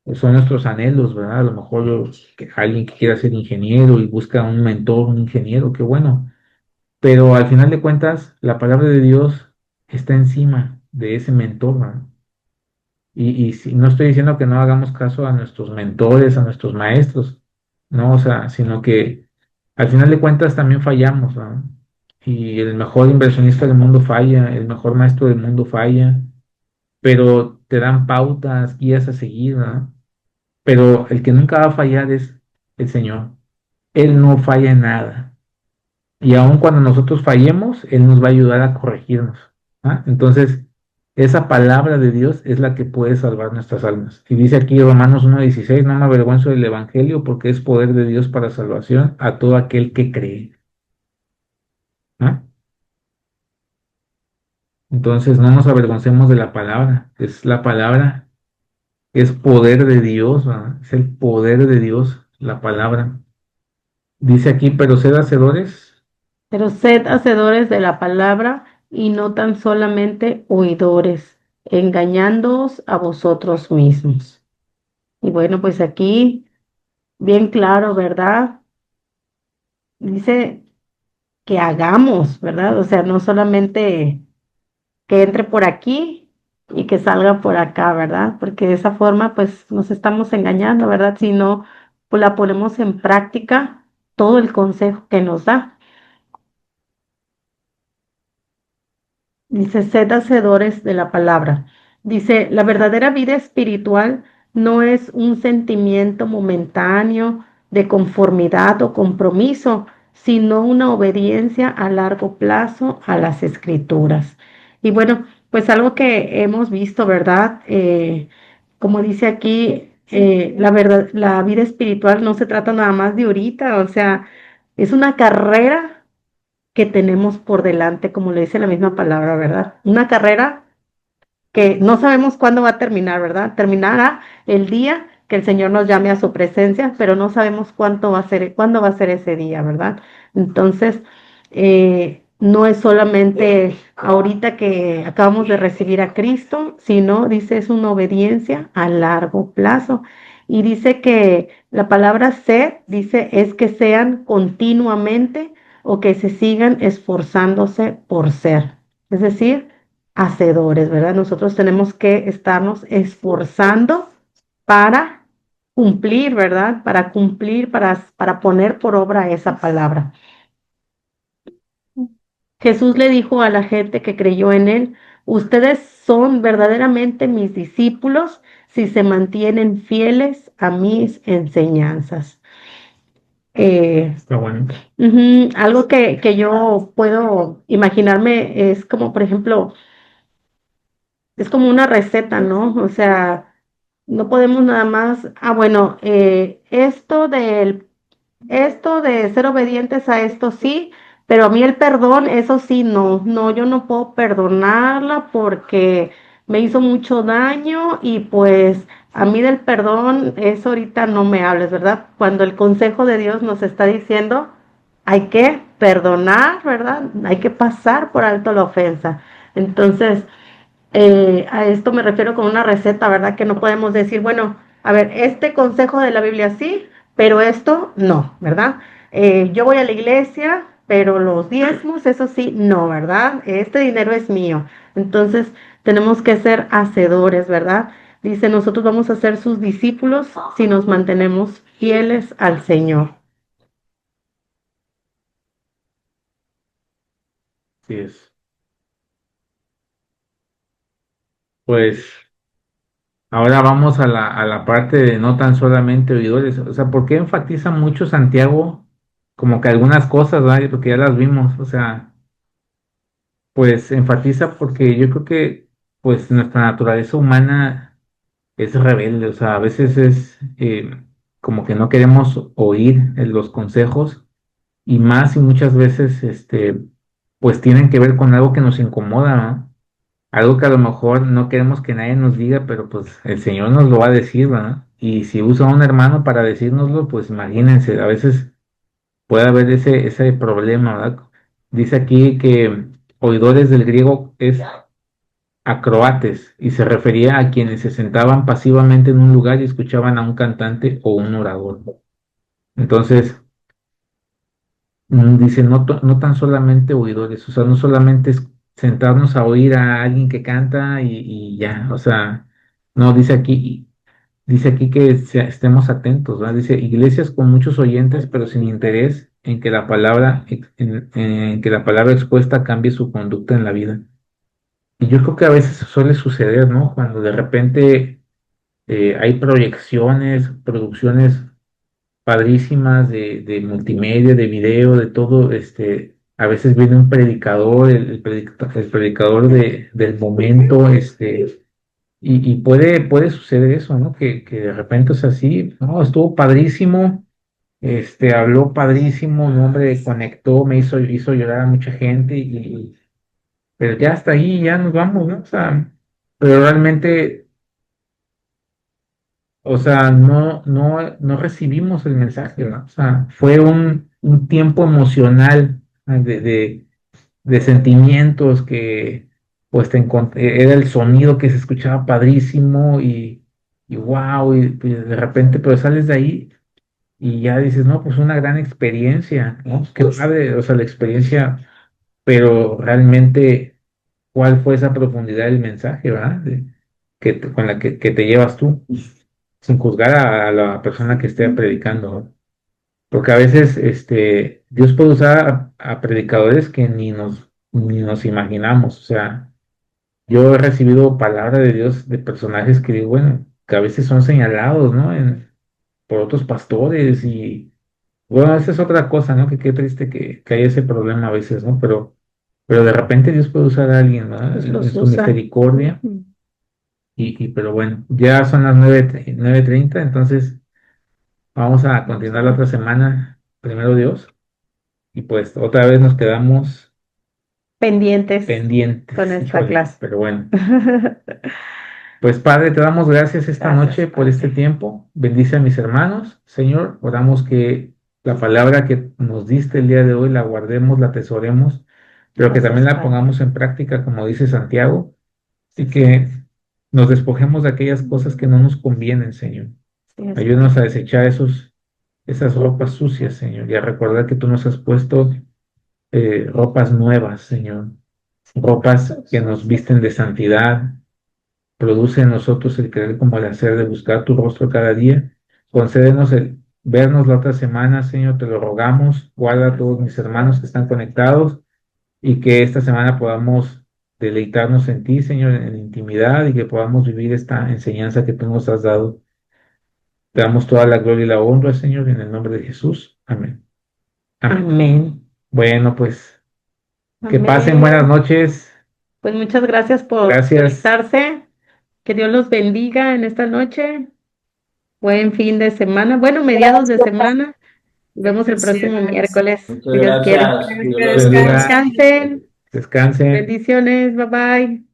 pues, son nuestros anhelos, ¿verdad? A lo mejor alguien que quiera ser ingeniero y busca un mentor, un ingeniero, qué bueno. Pero al final de cuentas, la palabra de Dios está encima de ese mentor, ¿verdad? Y no estoy diciendo que no hagamos caso a nuestros mentores, a nuestros maestros, no, o sea, sino que al final de cuentas también fallamos, ¿no? Y el mejor inversionista del mundo falla, el mejor maestro del mundo falla, pero te dan pautas, guías a seguir, ¿no? Pero el que nunca va a fallar es el Señor. Él no falla en nada. Y aun cuando nosotros fallemos, Él nos va a ayudar a corregirnos. ¿Ah? Entonces, esa palabra de Dios es la que puede salvar nuestras almas. Y dice aquí Romanos 1:16, no me avergüenzo del Evangelio porque es poder de Dios para salvación a todo aquel que cree. ¿Ah? Entonces, no nos avergoncemos de la palabra. Es la palabra, es poder de Dios, ¿verdad? Es el poder de Dios, la palabra. Dice aquí, pero sed hacedores. Pero sed hacedores de la palabra y no tan solamente oidores, engañándoos a vosotros mismos. Y bueno, pues aquí, bien claro, ¿verdad? Dice que hagamos, ¿verdad? O sea, no solamente que entre por aquí y que salga por acá, ¿verdad? Porque de esa forma, pues nos estamos engañando, ¿verdad? Si no, pues la ponemos en práctica todo el consejo que nos da. Dice, sed hacedores de la palabra. Dice, la verdadera vida espiritual no es un sentimiento momentáneo de conformidad o compromiso, sino una obediencia a largo plazo a las escrituras. Y bueno, pues algo que hemos visto, ¿verdad? Como dice aquí, la verdad, la vida espiritual no se trata nada más de ahorita, o sea, es una carrera que tenemos por delante, como le dice la misma palabra, ¿verdad? Una carrera que no sabemos cuándo va a terminar, ¿verdad? Terminará el día que el Señor nos llame a su presencia, pero no sabemos cuánto va a ser, cuándo va a ser ese día, ¿verdad? Entonces, no es solamente ahorita que acabamos de recibir a Cristo, sino, dice, es una obediencia a largo plazo. Y dice que la palabra ser, dice, es que sean continuamente o que se sigan esforzándose por ser. Es decir, hacedores, ¿verdad? Nosotros tenemos que estarnos esforzando para cumplir, ¿verdad? Para cumplir, para poner por obra esa palabra. Jesús le dijo a la gente que creyó en él, ustedes son verdaderamente mis discípulos si se mantienen fieles a mis enseñanzas. Está bueno. Algo que yo puedo imaginarme es como, por ejemplo, es como una receta, ¿no? O sea, no podemos nada más, bueno, esto de ser obedientes a esto sí, pero a mí el perdón, eso sí, no, no, yo no puedo perdonarla porque me hizo mucho daño y pues a mí del perdón, eso ahorita no me hables, ¿verdad? Cuando el consejo de Dios nos está diciendo, hay que perdonar, ¿verdad? Hay que pasar por alto la ofensa. Entonces, a esto me refiero con una receta, ¿verdad? Que no podemos decir, bueno, a ver, este consejo de la Biblia sí, pero esto no, ¿verdad? Yo voy a la iglesia, pero los diezmos, eso sí, no, ¿verdad? Este dinero es mío. Entonces, tenemos que ser hacedores, ¿verdad? Dice, nosotros vamos a ser sus discípulos si nos mantenemos fieles al Señor. Así es. Pues ahora vamos a la parte de no tan solamente oidores. O sea, ¿por qué enfatiza mucho Santiago como que algunas cosas, ¿verdad? Porque ya las vimos. O sea, pues enfatiza porque yo creo que pues nuestra naturaleza humana es rebelde. O sea, a veces es como que no queremos oír los consejos y más y muchas veces pues tienen que ver con algo que nos incomoda, ¿no? Algo que a lo mejor no queremos que nadie nos diga, pero pues el Señor nos lo va a decir, ¿verdad? Y si usa a un hermano para decírnoslo, pues imagínense, a veces puede haber ese problema, ¿verdad? Dice aquí que oidores del griego es acroates y se refería a quienes se sentaban pasivamente en un lugar y escuchaban a un cantante o un orador. Entonces, dice, no tan solamente oidores, o sea, no solamente es sentarnos a oír a alguien que canta y ya, o sea, no, dice aquí que estemos atentos, ¿verdad? Dice, iglesias con muchos oyentes, pero sin interés en que la palabra, en que la palabra expuesta cambie su conducta en la vida. Y yo creo que a veces suele suceder, ¿no? Cuando de repente hay proyecciones, producciones padrísimas de multimedia, de video, de todo, a veces viene un predicador, el predicador del momento, y puede suceder eso, ¿no? Que de repente es así, no, estuvo padrísimo, habló padrísimo, un hombre conectó, hizo llorar a mucha gente, pero ya hasta ahí, ya nos vamos, ¿no? O sea, pero realmente, o sea, no recibimos el mensaje, ¿no? O sea, fue un tiempo emocional de sentimientos que, pues, era el sonido que se escuchaba padrísimo y wow, y de repente, pero sales de ahí y ya dices, no, pues una gran experiencia, ¿no? Qué padre, o sea, la experiencia, pero realmente, ¿cuál fue esa profundidad del mensaje, ¿verdad? Con la que te llevas tú, sin juzgar a la persona que esté predicando, ¿no? Porque a veces, Dios puede usar a predicadores que ni nos imaginamos, o sea, yo he recibido palabra de Dios de personajes que digo, bueno, que a veces son señalados, ¿no? Por otros pastores y bueno, esa es otra cosa, ¿no? Que qué triste que haya ese problema a veces, ¿no? Pero de repente Dios puede usar a alguien, ¿verdad? Pues En los su usa. misericordia. Ujú. Pero bueno, ya son las 9:30, entonces vamos a continuar la otra semana, primero Dios, y pues otra vez nos quedamos Pendientes con pendientes, esta híjole, clase. pero bueno. Pues Padre, te damos gracias esta Gracias, noche por este Padre. tiempo. Bendice a mis hermanos, Señor. Oramos que la palabra que nos diste el día de hoy la guardemos, la atesoremos, pero que también Gracias, la Padre. pongamos en práctica, como dice Santiago, y que nos despojemos de aquellas cosas que no nos convienen, Señor. Así es, Ayúdanos a Padre. desechar esas ropas sucias, Señor, y a recordar que tú nos has puesto ropas nuevas, Señor, ropas que nos visten de santidad. Produce en nosotros el querer como el hacer de buscar tu rostro cada día. Concédenos el vernos la otra semana, Señor, te lo rogamos. Guarda a todos mis hermanos que están conectados y que esta semana podamos deleitarnos en ti, Señor, en intimidad y que podamos vivir esta enseñanza que tú nos has dado. Te damos toda la gloria y la honra, Señor, en el nombre de Jesús. Amén. Amén. Amén. Bueno, pues que pasen buenas Amén. noches. Pues muchas gracias por Gracias. conectarse. Que Dios los bendiga en esta noche. Buen fin de semana. Bueno, mediados de semana. Nos vemos el próximo Bendiciones. miércoles, Muchas si Dios quiere. gracias. Dios Que los bendiga. descansen. Descansen. Descansen. Bendiciones. Bye bye.